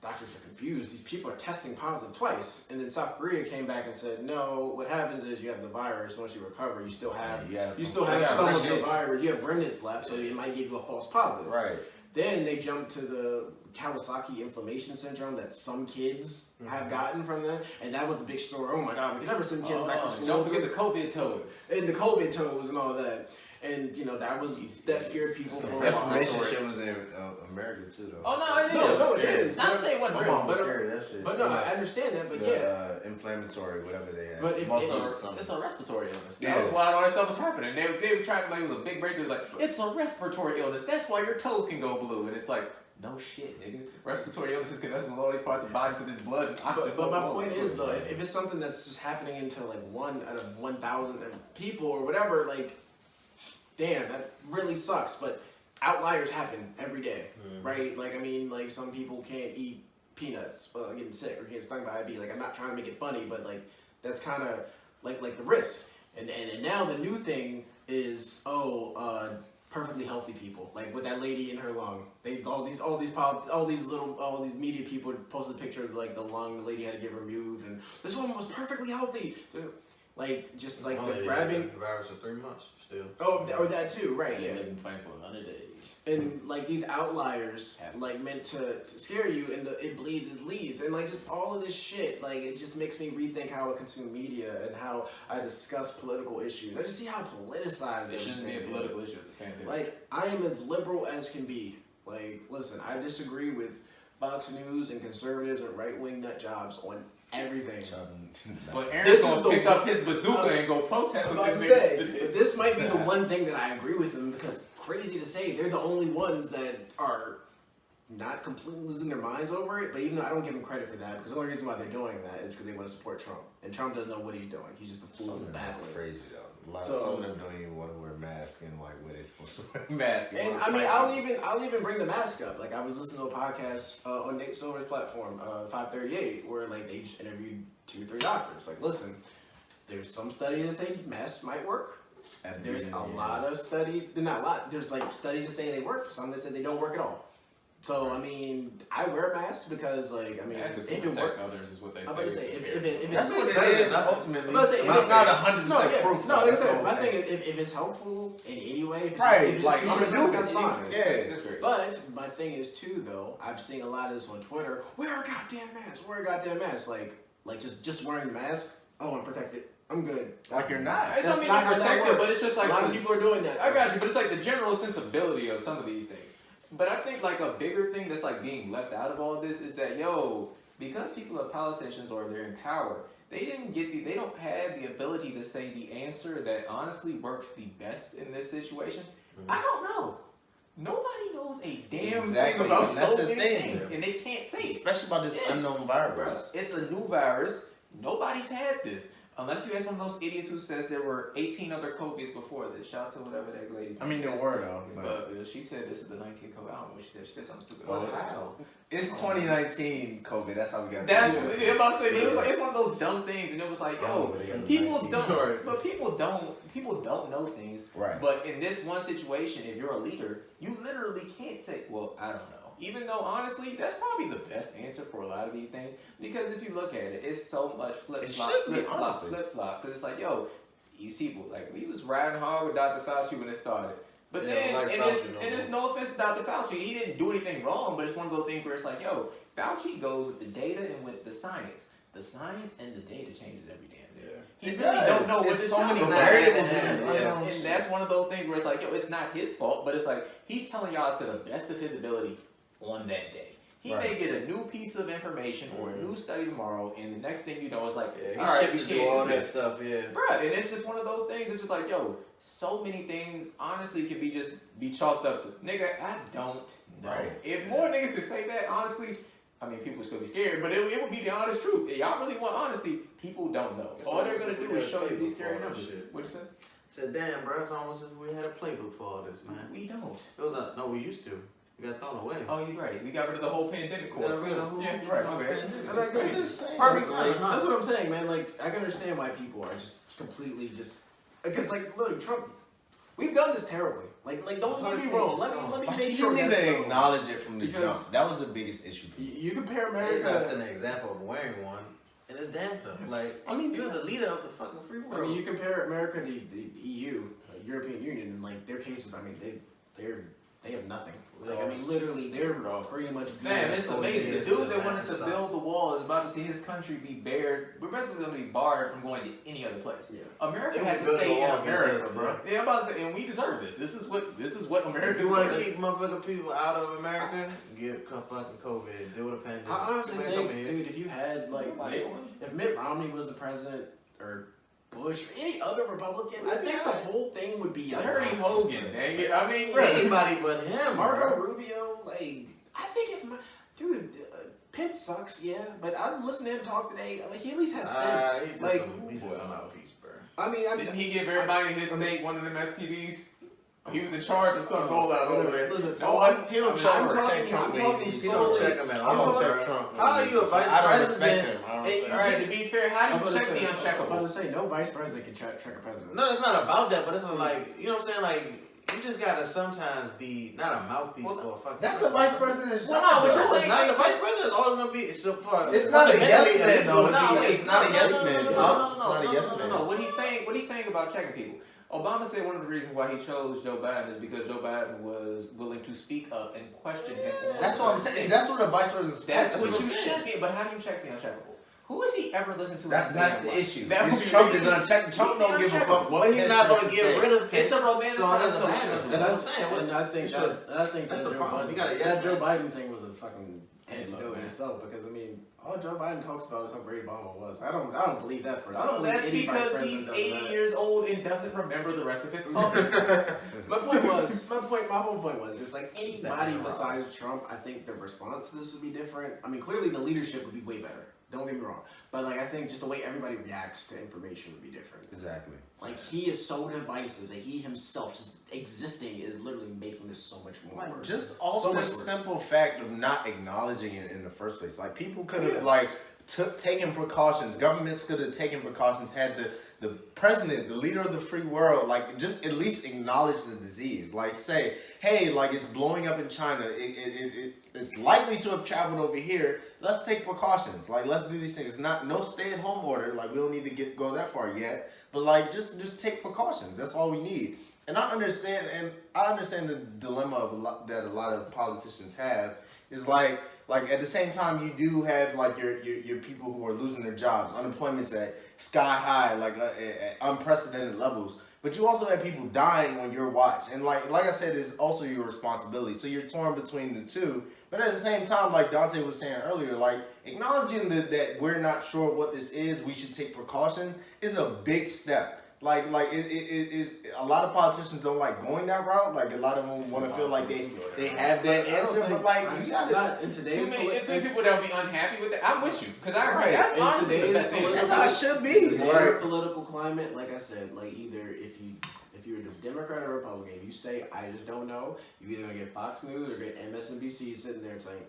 doctors are confused. These people are testing positive twice. And then South Korea came back and said, no, what happens is you have the virus. Once you recover, you still have some of the virus. You have remnants left, so it might give you a false positive. Right. Then they jumped to the Kawasaki inflammation syndrome that some kids have gotten from that. And that was the big story. Oh my God, we can never send kids back to school. Don't forget the COVID toes. And the COVID toes and all that. And that scared people for a while. Information shit was in America too, though. Oh no, it is. Not saying what wrong, but scary that shit. But no, I understand that. But inflammatory, whatever they had. But it's a respiratory illness. That was why all that stuff was happening. They were trying to it was a big breakthrough. It's a respiratory illness. That's why your toes can go blue. And it's no shit, nigga. Respiratory illnesses can mess with all these parts of the body through this blood. But my point is though, if it's something that's just happening into 1 out of 1,000 people or whatever, damn, that really sucks, but outliers happen every day, right? Some people can't eat peanuts getting sick or getting stung by a bee. I'm not trying to make it funny, but that's kind of the risk. And now the new thing is perfectly healthy people, with that lady in her lung. All these media people posted a picture of the lung the lady had to get removed, and this woman was perfectly healthy. The grabbing the virus for 3 months still. Or that too, right? Yeah. They've been fighting for 100 days. And these outliers, meant to scare you, and it bleeds, it leads, and just all of this shit, it just makes me rethink how I consume media and how I discuss political issues. I just see how politicized it shouldn't be a political issue. It's a pandemic. I am as liberal as can be. Listen, I disagree with Fox News and conservatives and right-wing nut jobs on everything. But Aaron's gonna pick up his bazooka and go protest with them. But this might be the one thing that I agree with them, because crazy to say, they're the only ones that are not completely losing their minds over it. But even though I don't give them credit for that, because the only reason why they're doing that is because they want to support Trump, and Trump doesn't know what he's doing. He's just a fool battling. Crazy though. Some of them don't even want to wear masks and where they're supposed to wear masks. And I'll even bring the mask up. I was listening to a podcast on Nate Silver's platform, 538, where they just interviewed 2 or 3 doctors. Listen, there's some studies that say masks might work. There's a lot of studies. Not a lot. There's studies that say they work. Some that say they don't work at all. So I wear a mask because if it works, others is what they say. I'm about to say if that's it's what it is. Ultimately, it's not 100% proof. No, like I said, my thing is if it's helpful in any way, if right? that's fine. Yeah. But my thing is too, though, I'm seeing a lot of this on Twitter. Wear a goddamn mask. Wear a goddamn mask. Just wearing the mask. Oh, I'm protected. I'm good. You're not. That's not protected, but it's just a lot of people are doing that. I got you, but it's the general sensibility of some of these things. But I think a bigger thing that's being left out of all this is that because people are politicians or they're in power, they don't have the ability to say the answer that honestly works the best in this situation. I don't know. Nobody knows a damn thing about so many things, and they can't say it. Especially about this unknown virus. Bruh, it's a new virus. Nobody's had this. Unless you ask one of those idiots who says there were 18 other COVIDs before this. Shout out to whatever that lady's I mean, there were though. But she said this is the 19th COVID. I don't know what she said. She said something stupid. Well, how? It's 2019 COVID. That's how we got. That's what I'm about to say. It was like, it's one of those dumb things, and it was like, yo, people don't know things. Right. But in this one situation, if you're a leader, you literally can't say, well, I don't know. Even though, honestly, that's probably the best answer for a lot of these things. Because if you look at it, it's so much flip-flop. Because it's like, yo, these people, like, we was riding hard with Dr. Fauci when it started. But then, and it's no offense to Dr. Fauci. He didn't do anything wrong, but it's one of those things where it's like, yo, Fauci goes with the data and with the science. The science and the data changes every damn day. He really don't know what there's so many variables variables in this. And that's one of those things where it's like, yo, it's not his fault, but it's like, he's telling y'all to the best of his ability on that day. He may get a new piece of information or a new study tomorrow, and the next thing you know, it's like, he shifted to all that stuff, Bruh, and it's just one of those things. It's just like, yo, so many things honestly can be chalked up to, nigga, I don't know. Right. If more niggas could say that, honestly, I mean, people would still be scared, but it would be the honest truth. If y'all really want honesty, people don't know. All they're gonna do is show you these scary numbers. What'd you say? Said, damn, bro, it's almost as if we had a playbook for all this, man. We don't. No, we used to. We got thrown away. Oh, you're right. We got rid of the whole pandemic course. Yeah, you're right. Okay. Perfect time. That's what I'm saying, man. Like, I can understand why people are just completely just because, like, look, Trump. We've done this terribly. Like, don't get me wrong. Let me make sure you need that's to acknowledge it from the jump. because That was the biggest issue for me. you compare You America. gotta set an example of wearing one, and it's damn tough. Like, I mean, you're the leader of the fucking free world. I mean, you compare America to the EU, European Union, and like their cases. I mean, they have nothing. Like, I mean, literally, they're pretty much. Man, it's amazing. The dude that wanted to build the wall is about to see his country be barred. We're basically going to be barred from going to any other place. Yeah. America has to stay in America, bro. Yeah, I'm about to say, and we deserve this. This is what America. If you want to keep motherfucking people out of America, get fucking COVID, deal with a pandemic. I honestly think, dude, if you had like, if Mitt Romney was the president or Bush, or any other Republican, I think the whole thing would be Larry Hogan, dang it. I mean, anybody but him. Marco Rubio, like, I think dude, Pence sucks, yeah, but I listened to him talk today. Like, he at least has sense. He's just a mouthpiece, bro. I mean, didn't he give everybody in his state one of them STDs? He was in charge of some rollout over there. Listen, he don't I'm check Trump. talking He don't check him at all. How are you a vice I don't president? respect him. Alright, to be fair, how do you check the I'm uncheckable? about to say, no vice president can check a president. No, it's not about that, but it's like, you know what I'm saying? Like, you just gotta sometimes be not a mouthpiece for a fucking. That's the vice president's job. Well, no, but you're No, saying not the vice president. Always gonna be. It's not a yes man, though. It's not a yes man. It's not a yes man. No. What he's saying about checking people. Obama said one of the reasons why he chose Joe Biden is because Joe Biden was willing to speak up and question him. That's what I'm saying. That's what a vice president's supposed to do. That's what you should be. But how do you check the uncheckable? Who has he ever listened to? That's the issue. Trump is unchecked. Trump don't give a fuck what he's not going to get rid of Pence. It's a romantic. So it doesn't matter. That's what I'm saying. And I think that's that the problem. that Joe Biden thing was a fucking antidote in itself, because I mean, all Joe Biden talks about is how great Obama was. I don't believe that for. I don't believe that's any because vice he's president 80 does years old and doesn't remember the rest of his talking. my whole point was just like anybody besides Trump, I think the response to this would be different. I mean, clearly the leadership would be way better. Don't get me wrong, but like I think just the way everybody reacts to information would be different. Exactly. Like he is so divisive that he himself just existing is literally making this so much more worse. Just also the simple fact of not acknowledging it in the first place. Like people could have like taken precautions. Governments could have taken precautions. Had the president, the leader of the free world, like just at least acknowledge the disease. Like say, hey, like it's blowing up in China. It's likely to have traveled over here. Let's take precautions. Like let's do these things. It's not no stay-at-home order. Like we don't need to go that far yet. But like just take precautions. That's all we need. And I understand the dilemma of that a lot of politicians have is like at the same time you do have like your people who are losing their jobs. Unemployment's at sky high, like at unprecedented levels. but you also have people dying on your watch. And like I said, it's also your responsibility. So you're torn between the two. But at the same time, like Dante was saying earlier, like acknowledging that we're not sure what this is, we should take precautions, is a big step. Like it is. A lot of politicians don't like going that route. Like a lot of them want to feel like they have that answer. But like you gotta. In today's Too many people that will be unhappy with that. I'm with you because I agree. That's In honestly the today's best answer. That's how it should be. Today's Right. political climate, like I said, like either if you're a Democrat or Republican, if you say I just don't know, you either gonna get Fox News or get MSNBC sitting there saying,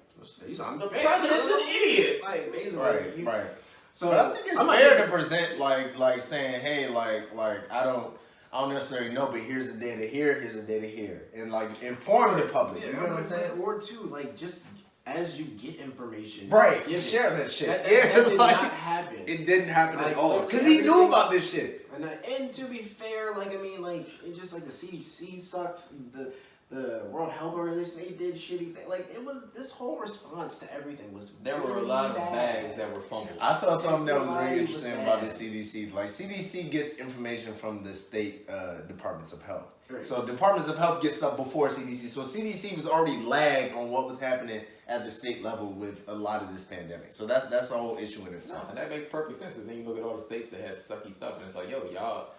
"I'm The president's an idiot." Like basically, Right. So but I think it's fair to present like saying, hey, like I don't necessarily know, but here's the data here, here's the data here, and like inform the public. Yeah, you know what I'm saying? Or two, like just as you get information, Right. give Share it. that shit. That did like, not happen. It didn't happen Like, at all literally because he knew everything- about this shit. And to be fair, like I mean, like it just like the CDC sucked, the World Health Organization, they did shitty things. Like it was this whole response to everything was There were a really lot of bad. bags that were fumbled. I saw something that was Everybody really was interesting bad. about the CDC. Like CDC gets information from the state departments of health. Right. So departments of health get stuff before CDC. So CDC was already lagged on what was happening at the state level with a lot of this pandemic. So that's the whole issue in itself. And that makes perfect sense. Because then you look at all the states that had sucky stuff, and it's like, yo, y'all,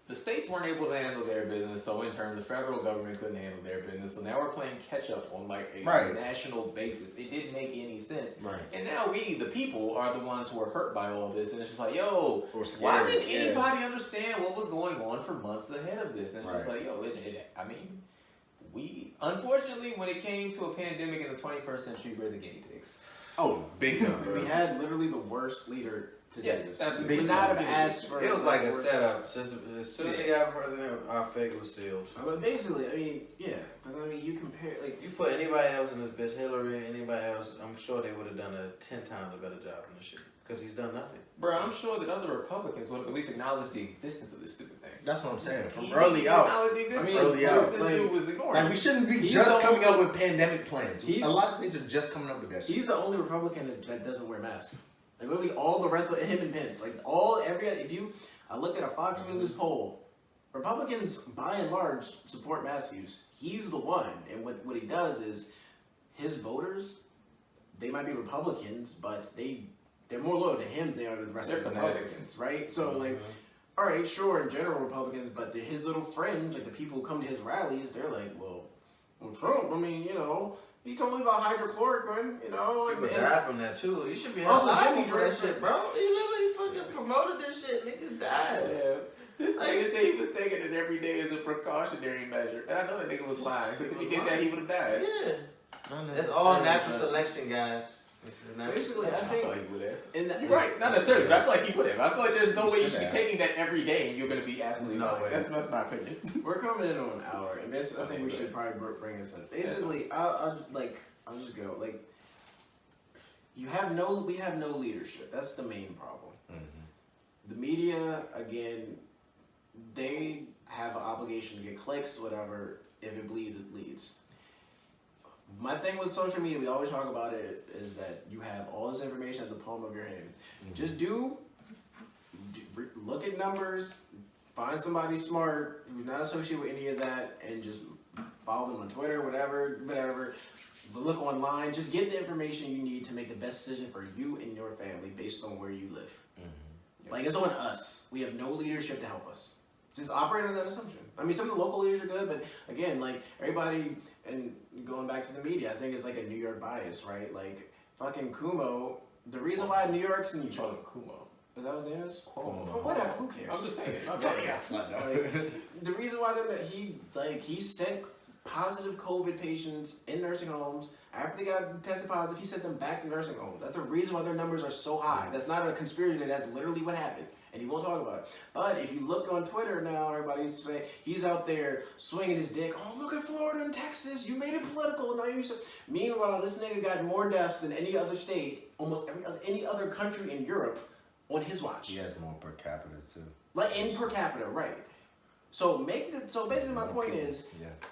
the states weren't able to handle their business, so in turn, the federal government couldn't handle their business. So now we're playing catch up on like a Right. national basis. It didn't make any sense. Right. And now we, the people, are the ones who are hurt by all this, and it's just like, yo, Or scared. why didn't Yeah. anybody understand what was going on for months ahead of this? And it's just Right. like, yo, I mean, we unfortunately, when it came to a pandemic in the 21st century, we're the guinea pigs. Oh, big time, bro. We had literally the worst leader to do Yes, this. absolutely. We would not have asked for It was like a worse- setup. Just as soon as they got president, our fate was sealed. But basically, I mean, yeah, because I mean, you compare like You put anybody else in this bitch, Hillary, anybody else, I'm sure they would have done a 10 times a better job in this shit. Because he's done nothing. Bro, I'm sure that other Republicans would have at least acknowledged the existence of this stupid thing. That's what I'm saying. From He early out. acknowledged the existence. I mean, early out. This like- dude was ignoring. Like we shouldn't be He's just the coming only- up with pandemic plans. He's- A lot of states are just coming up with that shit. he's the only Republican that doesn't wear masks. Like literally all the rest of him and Pence, like I looked at a Fox News poll. Republicans by and large support mask use. He's the one, and what he does is his voters, they might be Republicans, but they're more loyal to him than they are to the rest They're of the fanatics. Republicans, right? So like, all right, sure, in general Republicans, but his little fringe, like the people who come to his rallies, they're like, well, Trump. I mean, you know. He told me about hydrochloroquine, you know. People and- died from that too. You should be Oh, held liable Jimmy for that Drexler. shit, bro. He literally fucking promoted this shit. Niggas died. Yeah. This nigga said he was taking it every day as a precautionary measure. And I know that nigga was lying. Because if he did that, he would have died. Yeah. That's all natural selection, guys. This is natural Basically, I I think feel like he would have. in the, You're right, not necessarily, but I feel like he would have. I feel like there's no He way you should should be have. taking that every day and you're going to be absolutely No fine. way. That's my opinion. we're coming in on an hour, and basically, I think we should probably bring this in. Basically, I'll just go. Like, we have no leadership. That's the main problem. The media, again, they have an obligation to get clicks, whatever. If it bleeds, it leads. My thing with social media, we always talk about it, is that you have all this information at the palm of your hand. Just look at numbers, find somebody smart who's not associated with any of that, and just follow them on Twitter, whatever. Look online. Just get the information you need to make the best decision for you and your family based on where you live. Like, it's on us. We have no leadership to help us. Just operate on that assumption. I mean, some of the local leaders are good, but again, like, everybody, and going back to the media, I think it's like a New York bias, right? Like, fucking Kumo, the reason why New York's in You call him Kumo. Is that what his name is? Cuomo. Oh, whatever, who cares? I'm just saying. I'm Like, the reason why he sent positive COVID patients in nursing homes. After they got tested positive, he sent them back to nursing homes. That's the reason why their numbers are so high. That's not a conspiracy. That's literally what happened, and he won't talk about it. But if you look on Twitter now, everybody's saying he's out there swinging his dick. Oh, look at Florida and Texas. You made it political. Now you. Meanwhile, this nigga got more deaths than any other state, almost any other country in Europe, on his watch. He has more per capita too. Like in per capita, right? So basically, my point is,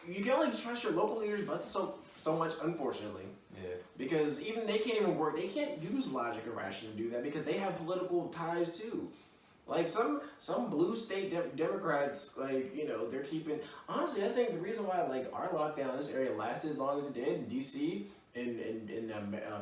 you can only trust your local leaders, but so much, unfortunately. Yeah. Because even they can't even work. They can't use logic and rationale to do that because they have political ties too. Like some blue state Democrats, like, you know, they're keeping. Honestly, I think the reason why like our lockdown in this area lasted as long as it did in D.C. in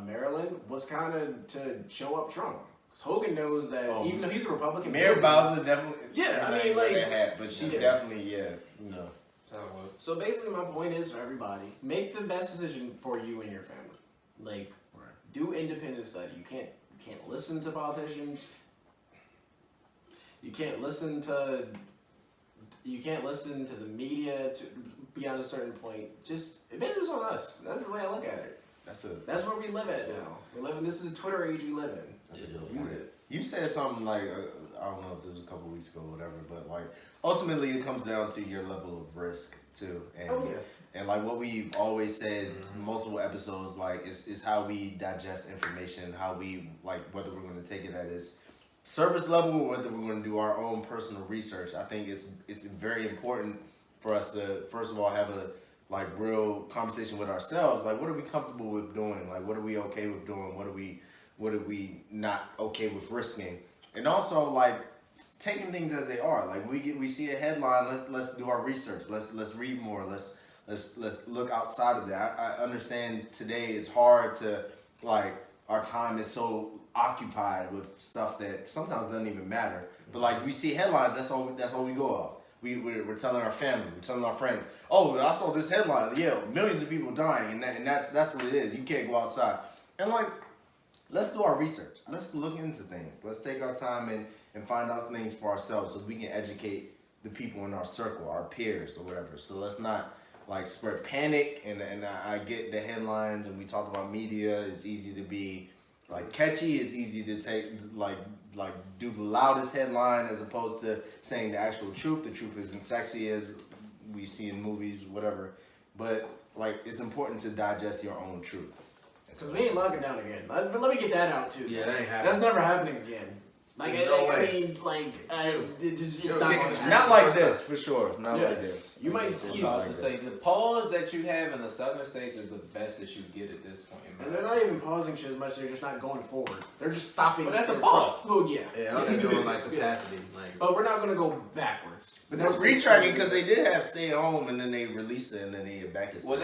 Maryland was kind of to show up Trump. Because Hogan knows that even though he's a Republican, Mayor Bowser definitely. Yeah, I mean, like, but she definitely, you know. That's how it was. So basically, my point is for everybody: make the best decision for you and your family. Like, do independent study. You can't listen to politicians. You can't listen to the media to beyond a certain point. Just it is on us. That's the way I look at it. That's where we live at now. This is the Twitter age we live in. That's a good point. You said something like I don't know if it was a couple weeks ago or whatever, but like ultimately it comes down to your level of risk too. And and like what we've always said multiple episodes, like is how we digest information, how we like whether we're going to take it at its surface level or whether we're going to do our own personal research. I think it's very important for us to first of all have a like real conversation with ourselves. Like, what are we comfortable with doing? Like, what are we okay with doing? What are we not okay with risking? And also like taking things as they are. Like we see a headline, let's do our research. Let's read more. Let's look outside of that. I understand today it's hard to like our time is so occupied with stuff that sometimes doesn't even matter. But like we see headlines, that's all we go off. We're telling our family, we're telling our friends, oh, I saw this headline, yeah, millions of people dying, and that's what it is. You can't go outside. And like, let's do our research. Let's look into things. Let's take our time and find out things for ourselves so we can educate the people in our circle, our peers or whatever. So let's not like spread panic. And I get the headlines and we talk about media. It's easy to be like catchy. It's easy to take like do the loudest headline as opposed to saying the actual truth. The truth isn't sexy as we see in movies, whatever. But like it's important to digest your own truth. Because we ain't locking down again. Let me get that out too. Yeah, that ain't happening. That's never happening again. Like, it's just not like this, for sure. Not Yeah. like this. You might It's see not About like to this. say the pause that you have in the southern states is the best that you get at this point. And they're not even pausing shit as much. They're just not going forward. They're just stopping. But that's a their pause. Well, yeah. Yeah, they're doing like capacity. Like, But we're not gonna go backwards. But they're retracking because they did have stay at home and then they released it and then they back it. Well,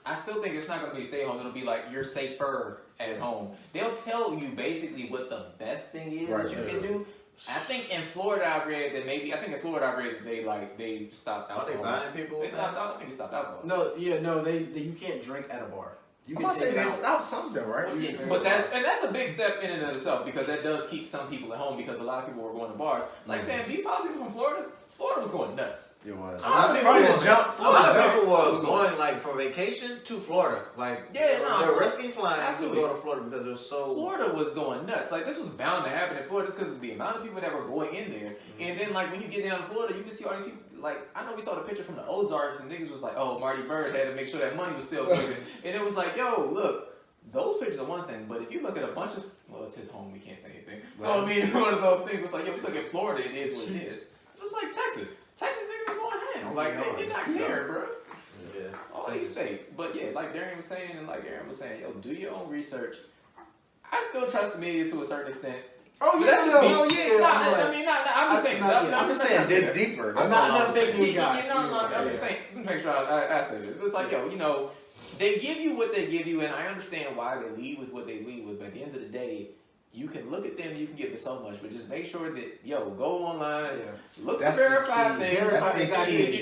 I still think it's not going to be stay home. It'll be like you're safer at home. They'll tell you basically what the best thing is that you can do. I think in Florida I read that they stopped alcohol. are they finding people? They stopped. I think they stopped alcohol. No, they you can't drink at a bar. You can I'm take it they out. stopped something, right? Well, yeah, but that's a big step in and of itself because that does keep some people at home because a lot of people were going to bars. Like, fam, do you follow people from Florida? Florida was going nuts. It was. A lot of people were going like for vacation to Florida. Like they're risking flying to go to Florida because they're so. Florida was going nuts. Like this was bound to happen in Florida just because of the amount of people that were going in there. And then like when you get down to Florida, you can see all these people. Like I know we saw the picture from the Ozarks and niggas was like, oh, Marty Bird had to make sure that money was still moving. And it was like, yo, look. Those pictures are one thing, but if you look at a bunch of, well, it's his home, we can't say anything. Right. So I mean, one of those things was like, yo, if you look at Florida, it is what it is. It was like Texas. Texas niggas is going ham. Like they did not care, bro. Yeah. All these states, but yeah, like Darian was saying, and like Aaron was saying, yo, do your own research. I still trust the media to a certain extent. Oh yeah, that's just me. I'm just saying, dig deeper. I'm not a fake news guy. I'm just saying. Make sure I say this. It's like, yo, you know. They give you what they give you, and I understand why they lead with what they lead with, but at the end of the day, you can look at them, you can give them so much, but just make sure that, yo, go online, look for verified things. If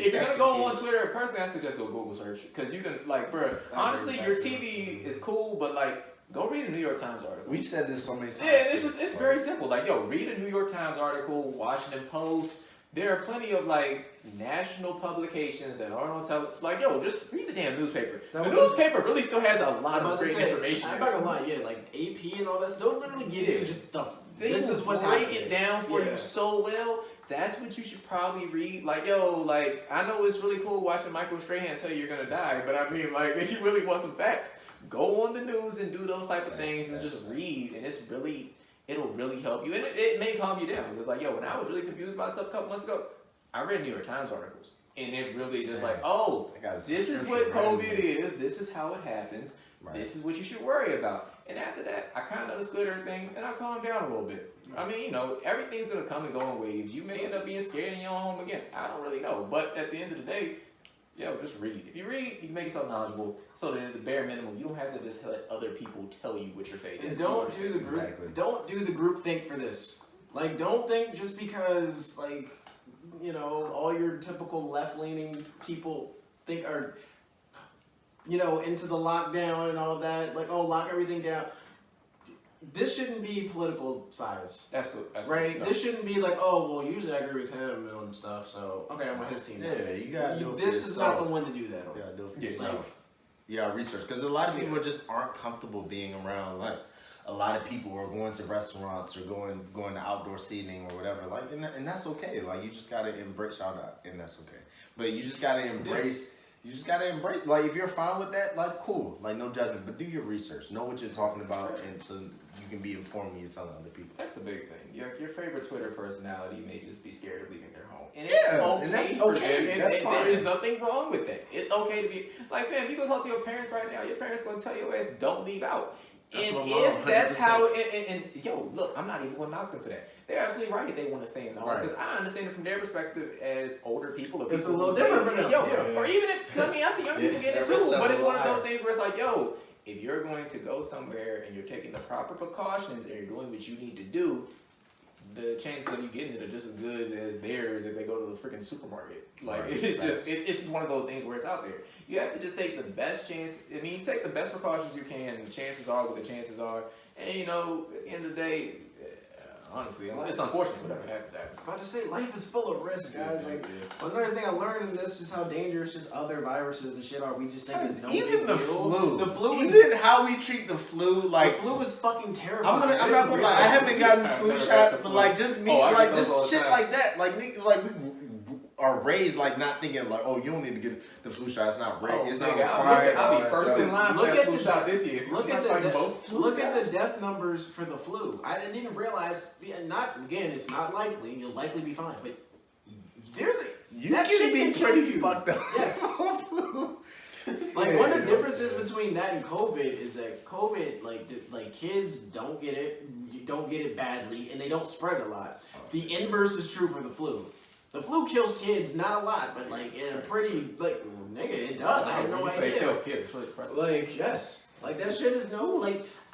you're going to go on Twitter, personally, I suggest do a Google search, because you can, like, bro, honestly, your TV is cool, but, like, go read a New York Times article. We said this so many times. Yeah, it's very simple. Like, yo, read a New York Times article, Washington Post. There are plenty of like national publications that aren't on television. Like, yo, just read the damn newspaper. The newspaper really still has a lot of great information. I'm not gonna lie, yeah, like AP and all that. They'll literally give you just stuff. This is what's happening. Break it down for you so well. That's what you should probably read. Like, yo, like I know it's really cool watching Michael Strahan tell you you're gonna die, but I mean, like, if you really want some facts, go on the news and do those type of things and just read. And it'll really help you. And it may calm you down. Because, like, yo, when I was really confused about stuff a couple months ago, I read New York Times articles. And it really just like, oh, this is what COVID is. This is how it happens. Right. This is what you should worry about. And after that, I kind of understood everything, and I calmed down a little bit. I mean, you know, everything's gonna come and go in waves. You may end up being scared in your own home again. I don't really know, but at the end of the day, yo, just read. If you read, you can make yourself knowledgeable. So that at the bare minimum, you don't have to just let other people tell you what your fate is. Don't do the group. Don't do the group think for this. Like, don't think just because, like, you know, all your typical left-leaning people think are, you know, into the lockdown and all that. Like, oh, lock everything down. This shouldn't be political size. Absolutely. Right? No. This shouldn't be like, oh, well, usually I agree with him and stuff, so, okay, I'm with his team. Yeah, you gotta do it for This is not yourself. the one to do that on. You gotta do it for Yeah, yourself. You gotta research. Because a lot of people just aren't comfortable being around, like, a lot of people are going to restaurants or going to outdoor seating or whatever. Like, and that's okay. Like, you just gotta embrace, shout out, and that's okay. But you just gotta embrace. You just gotta embrace. Like, if you're fine with that, like, cool. Like, no judgment. But do your research. Know what you're talking about, and so you can be informed when you're telling other people. That's the big thing. Your favorite Twitter personality may just be scared of leaving their home, and And that's for okay. them. That's fine. There's nothing wrong with that. It's okay to be like, fam, you go talk to your parents right now. Your parents gonna tell your ass, don't leave out. That's And my mom, if that's 100%. how, and yo, look, I'm not even going to knock them for that. They're absolutely right if they want to stay in the home, Right. because I understand it from their perspective as older people. Or It's people a little who- different for them. Yo, Yeah. or even if, I mean, I see young people get it their risk too, but level it's one of higher. those things where it's like, yo, if you're going to go somewhere and you're taking the proper precautions and you're doing what you need to do, the chances of you getting it are just as good as theirs if they go to the freaking supermarket. Like, Right. it's just one of those things where it's out there. You have to just take the best chance. I mean, you take the best precautions you can, and the chances are what the chances are. And you know, at the end of the day, honestly, it's unfortunate whatever happens. I'm about to say, life is full of risk, guys. Like, another thing I learned in this is how dangerous just other viruses and shit are. We just think it's no Even big the deal. flu. The flu is Even how we treat the flu, like, the flu is fucking terrifying. I'm not gonna lie. I haven't gotten I've flu never shots, got the but flu. like just me, Oh, I like get those all just the shit time. like that. Like nigga, like we are raised like not thinking like, oh, you don't need to get the flu shot. It's not Oh, it's not nigga, required. I'll all be that first stuff. in line Look for at that flu the- shot this year. Look I'm at not the fighting death, both flu look at the guys. death numbers for the flu. I didn't realize. Not again. It's not likely. You'll likely be fine, but there's a You that can shit be can kill pretty you. fucked up. Yes. Flu. Like Yeah, one of the yeah, differences yeah. between that and COVID is that COVID, like kids don't get it, you don't get it badly, and they don't spread a lot. The inverse is true for the flu. The flu kills kids, not a lot, but like in a pretty nigga, it does. I had no When you say idea. kills kids, it's really impressive. Like yes, like that shit is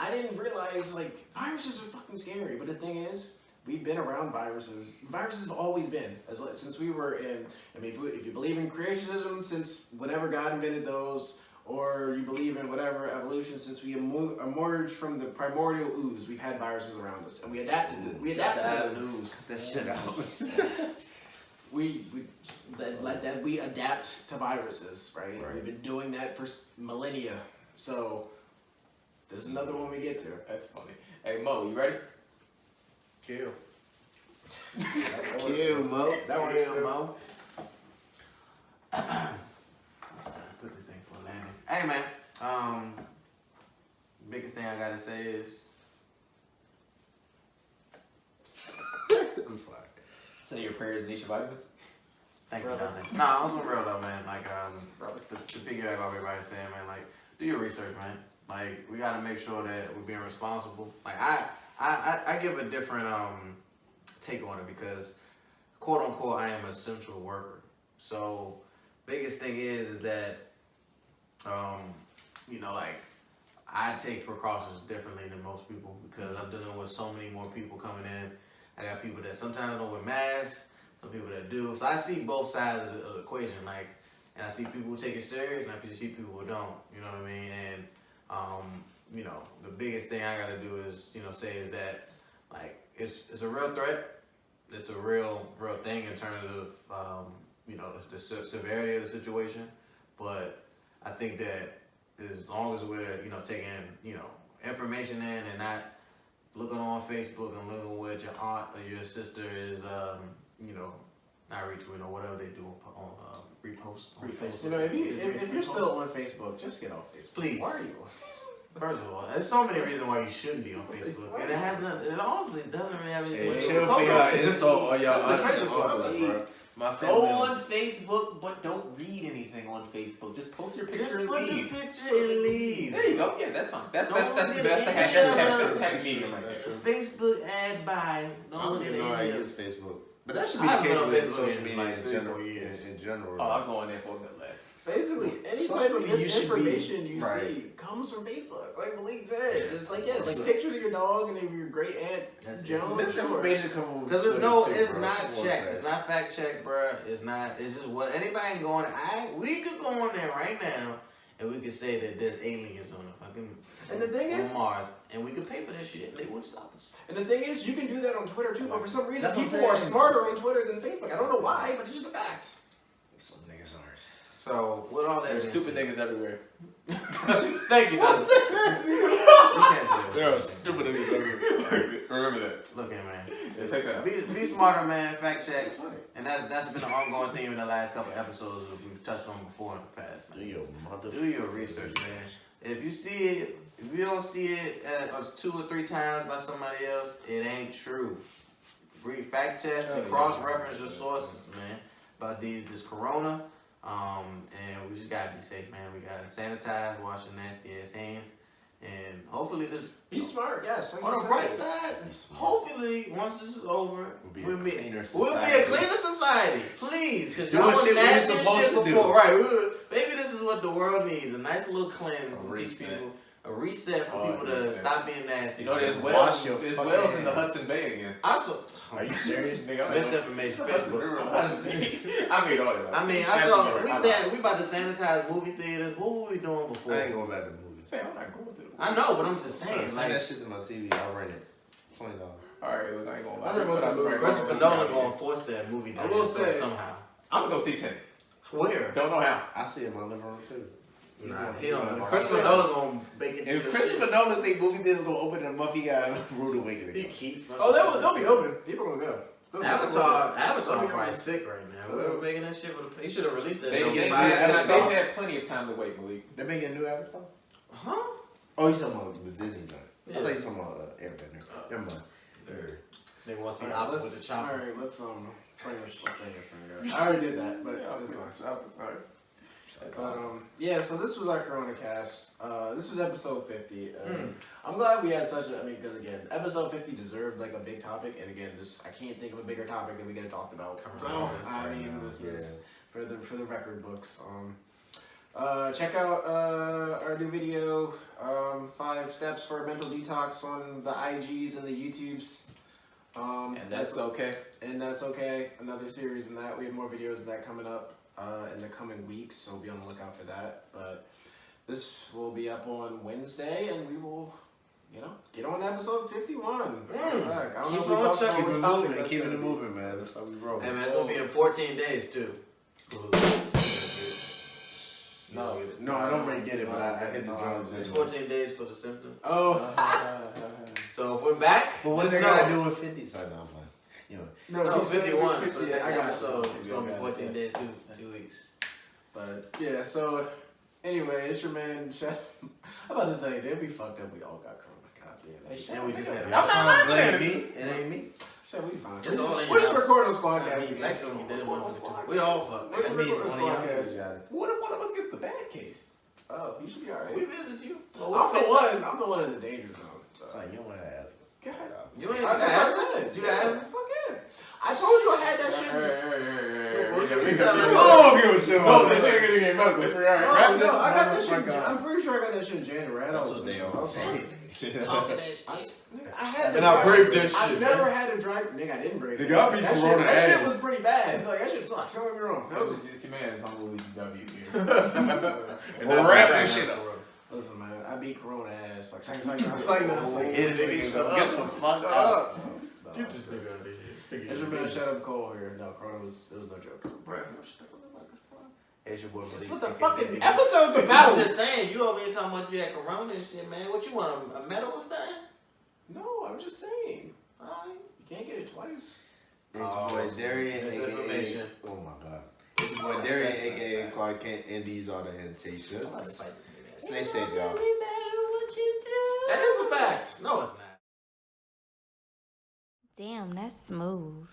I didn't realize like viruses are fucking scary. But the thing is, we've been around viruses. Viruses have always been since we were in. I mean, if you believe in creationism, since whenever God invented those, or you believe in whatever evolution, since we emerged from the primordial ooze, we've had viruses around us, and we adapted to them. That shit out. We adapt to viruses, right? We've been doing that for millennia. So there's another one we get to. That's funny. Hey Mo, you ready? Kill. Kill, Mo. That works Kill, too. Mo. Put this thing for a landing. Hey, man. Biggest thing I gotta say is, I'm sorry. Say your prayers and eat your vitamins. thank you, Brother. Dante. Nah, on some real though, man. Like, to piggyback off everybody saying, man, like, do your research, man. Like, we gotta make sure that we're being responsible. Like, I give a different take on it because, quote unquote, I am an essential worker. So, biggest thing is that, you know, like, I take precautions differently than most people because I'm dealing with so many more people coming in. I got people that sometimes don't wear masks, some people that do. So I see both sides of the equation, like, and I see people who take it serious, and I see people who don't. You know what I mean? And you know, the biggest thing I gotta do is, you know, say is that, like, it's a real threat. It's a real thing in terms of you know, the severity of the situation. But I think that as long as we're, you know, taking, you know, information in and not looking on Facebook and looking what your aunt or your sister is, you know, not retweeting or whatever they do on repost. On Facebook. You know, if you're still on Facebook, just get off Facebook. Please. Why are you on Facebook? First of all, there's so many reasons why you shouldn't be on Facebook, and it has nothing. It honestly doesn't really have anything. Hey, to do chill with for COVID. y'all insult or y'all That's the aunts crazy and part. uncles, bro. My Go family on was- Facebook, but don't read anything on Facebook. Just post your picture Just and put the leave. picture and leave. There you go. Yeah, that's fine. That's Don't the look at best. any That's other- the happy medium right there. Facebook ad buy. I Don't don't look at even know how any to of use it. Facebook. But that should I be the haven't case been on with Facebook social in media like in 3-4 general. years. In general. Oh, I'm going there for a good laugh. Basically, any Social type of media, you should be- misinformation you right. see comes from Facebook. Like Malik said, it's like So- pictures of your dog and of your great aunt That's Joan. Misinformation comes from Because Twitter it's too, bro. not Come on, checked. Zach. It's not fact checked, bro. It's not. It's just what anybody can go on. We could go on there right now, and we could say that there's aliens on the fucking And the thing is, on Mars, and we could pay for that shit, and they wouldn't stop us. and the thing is, you can do that on Twitter too. But for some reason, That's what I'm people are saying. smarter on Twitter than Facebook. I don't know why, but it's just a fact. Some niggas aren't. So with all that, There's being stupid said- niggas everywhere. Thank you. Dustin. You can't say There are that. stupid niggas everywhere. Remember that. Look here, man. Just take that out. Be smarter, man. Fact check, and that's been an ongoing theme in the last couple episodes that we've touched on before in the past. Man. Do your mother. Do your research, man. If you see it, if you don't see it 2 or 3 times by somebody else, it ain't true. Fact check and cross-reference your sources, man, about this corona. And we just gotta be safe, man. We gotta sanitize, wash your nasty ass hands, and hopefully this. Be smart, yes. like On you the said. bright side, hopefully once this is over, We'll be a cleaner we'll be society. a cleaner society. Please, because Doing y'all was shit we nasty ain't as supposed shit to do. before, right? Maybe this is what the world needs: a nice little cleanse A and teach reset. people a reset for Oh, people to reset. stop being nasty. You know, there's Wash whales. your There's fucking whales in the hands. Hudson Bay again. Also, Are you serious? Nigga, I'm misinformation. Facebook. I made all that. I mean, I saw. We said we about to sanitize movie theaters. What were we doing before? I ain't going back to the movie. Fam, I'm not going to the movie. I know, but I'm just Saying, saying. send that Like, shit to my TV. I'll rent it. $20. Alright, look, I ain't gonna lie. I remember Put out the the right Christopher movie. Nolan gonna force that movie I down will say- somehow. I'm gonna go see Tenet. Where? Don't know how. I see it in my living room too. Nah, he don't. Christopher Nolan gonna bake it. If Christopher Nolan think movie theaters gonna open the muffy guy rude he awakening. keep. Oh, they'll be open. People gonna go. Avatar They'll be probably open. sick right now. We were making that shit for the. He should have released that. They film had 5 years ago. plenty of time to wait, Malik. They making a new Avatar? Huh? Oh, you talking about the Disney joint? I Yeah. thought you talking about Airbender. Never mind. They want to see Alright, Apple with let's- the chopper. Alright, let's bring this thing. I already did that, but it's fine. Sorry. But yeah, so this was our Coronacast. This was episode 50. I'm glad we had such a. I mean, because again, episode 50 deserved like a big topic, and again, I can't think of a bigger topic that we could have talked about. So I mean, this is for the record books. Check out our new video, 5 steps for a mental detox on the IGs and the YouTubes. And that's okay. And that's okay. Another series in that. We have more videos of that coming up in the coming weeks, so be on the lookout for that. But this will be up on Wednesday, and we will, get on episode 51. I don't know Keep if we on talked about chucking, what Keep it topic moving, that's keeping gonna it be. moving, man. That's how we roll. Hey man, it's gonna be in 14 days too. No. No, I don't really get it, but I hit the No, drums. It's in. 14 days for the symptoms. Oh, So if we're back, But what's just that got to know. do with 50? Sorry, no, I'm fine. You know. No, she said 51. 50, So I next got it. episode it's gonna be Yeah. 14 days, 2 weeks. But yeah, so anyway, it's your man. I'm about to say, it'd be fucked up. We all got corona. God damn it. And we just had I'm not laughing It at ain't it. me. It ain't me. Shit, we fine. It's all in We're just house. recording this podcast again. Next one, we did it one was two. We all fucked. We're just That means recording this one of y'all podcast. niggas got it. What if one of us gets the bad case? Oh, you should be alright. We visit you. I'm the one in the danger zone. So. Son, you don't want to ask. God. You ain't That's what I said. You got it. Fuck yeah. I told you I had that shit. Oh, give a shit. No, this ain't gonna get medical. It's alright. No, Wrap no, this. I got that shit. motherfucker. I'm pretty sure I got that shit in January. That's what they all say. Talking that shit. I had And I braved that I've shit, never had a drive. Nigga, I didn't brave. Nigga, I beat that shit. Corona That shit ass. was pretty bad. Like that shit sucks. Don't get me wrong. That was. It's your man. It's Uncle W here. Well, wrap that shit up. Listen, man. I beat Corona ass. Like, psych. Get this nigga. Get the fuck up. Get this nigga out of here. That's your man. Shut up, Cole here. No, Corona was. It was no joke. It's your boy Malik. What the fucking episode's about? I'm just saying, you over here talking about you had corona and shit, man. What you want, a medal or something? No, I'm just saying. Alright. You can't get it twice. It's your boy Darian, misinformation. aka. Oh my god. It's your boy Darian, aka Clark Kent, and these are the Hentations. Stay safe, y'all. That is a fact. No, it's not. Damn, that's smooth.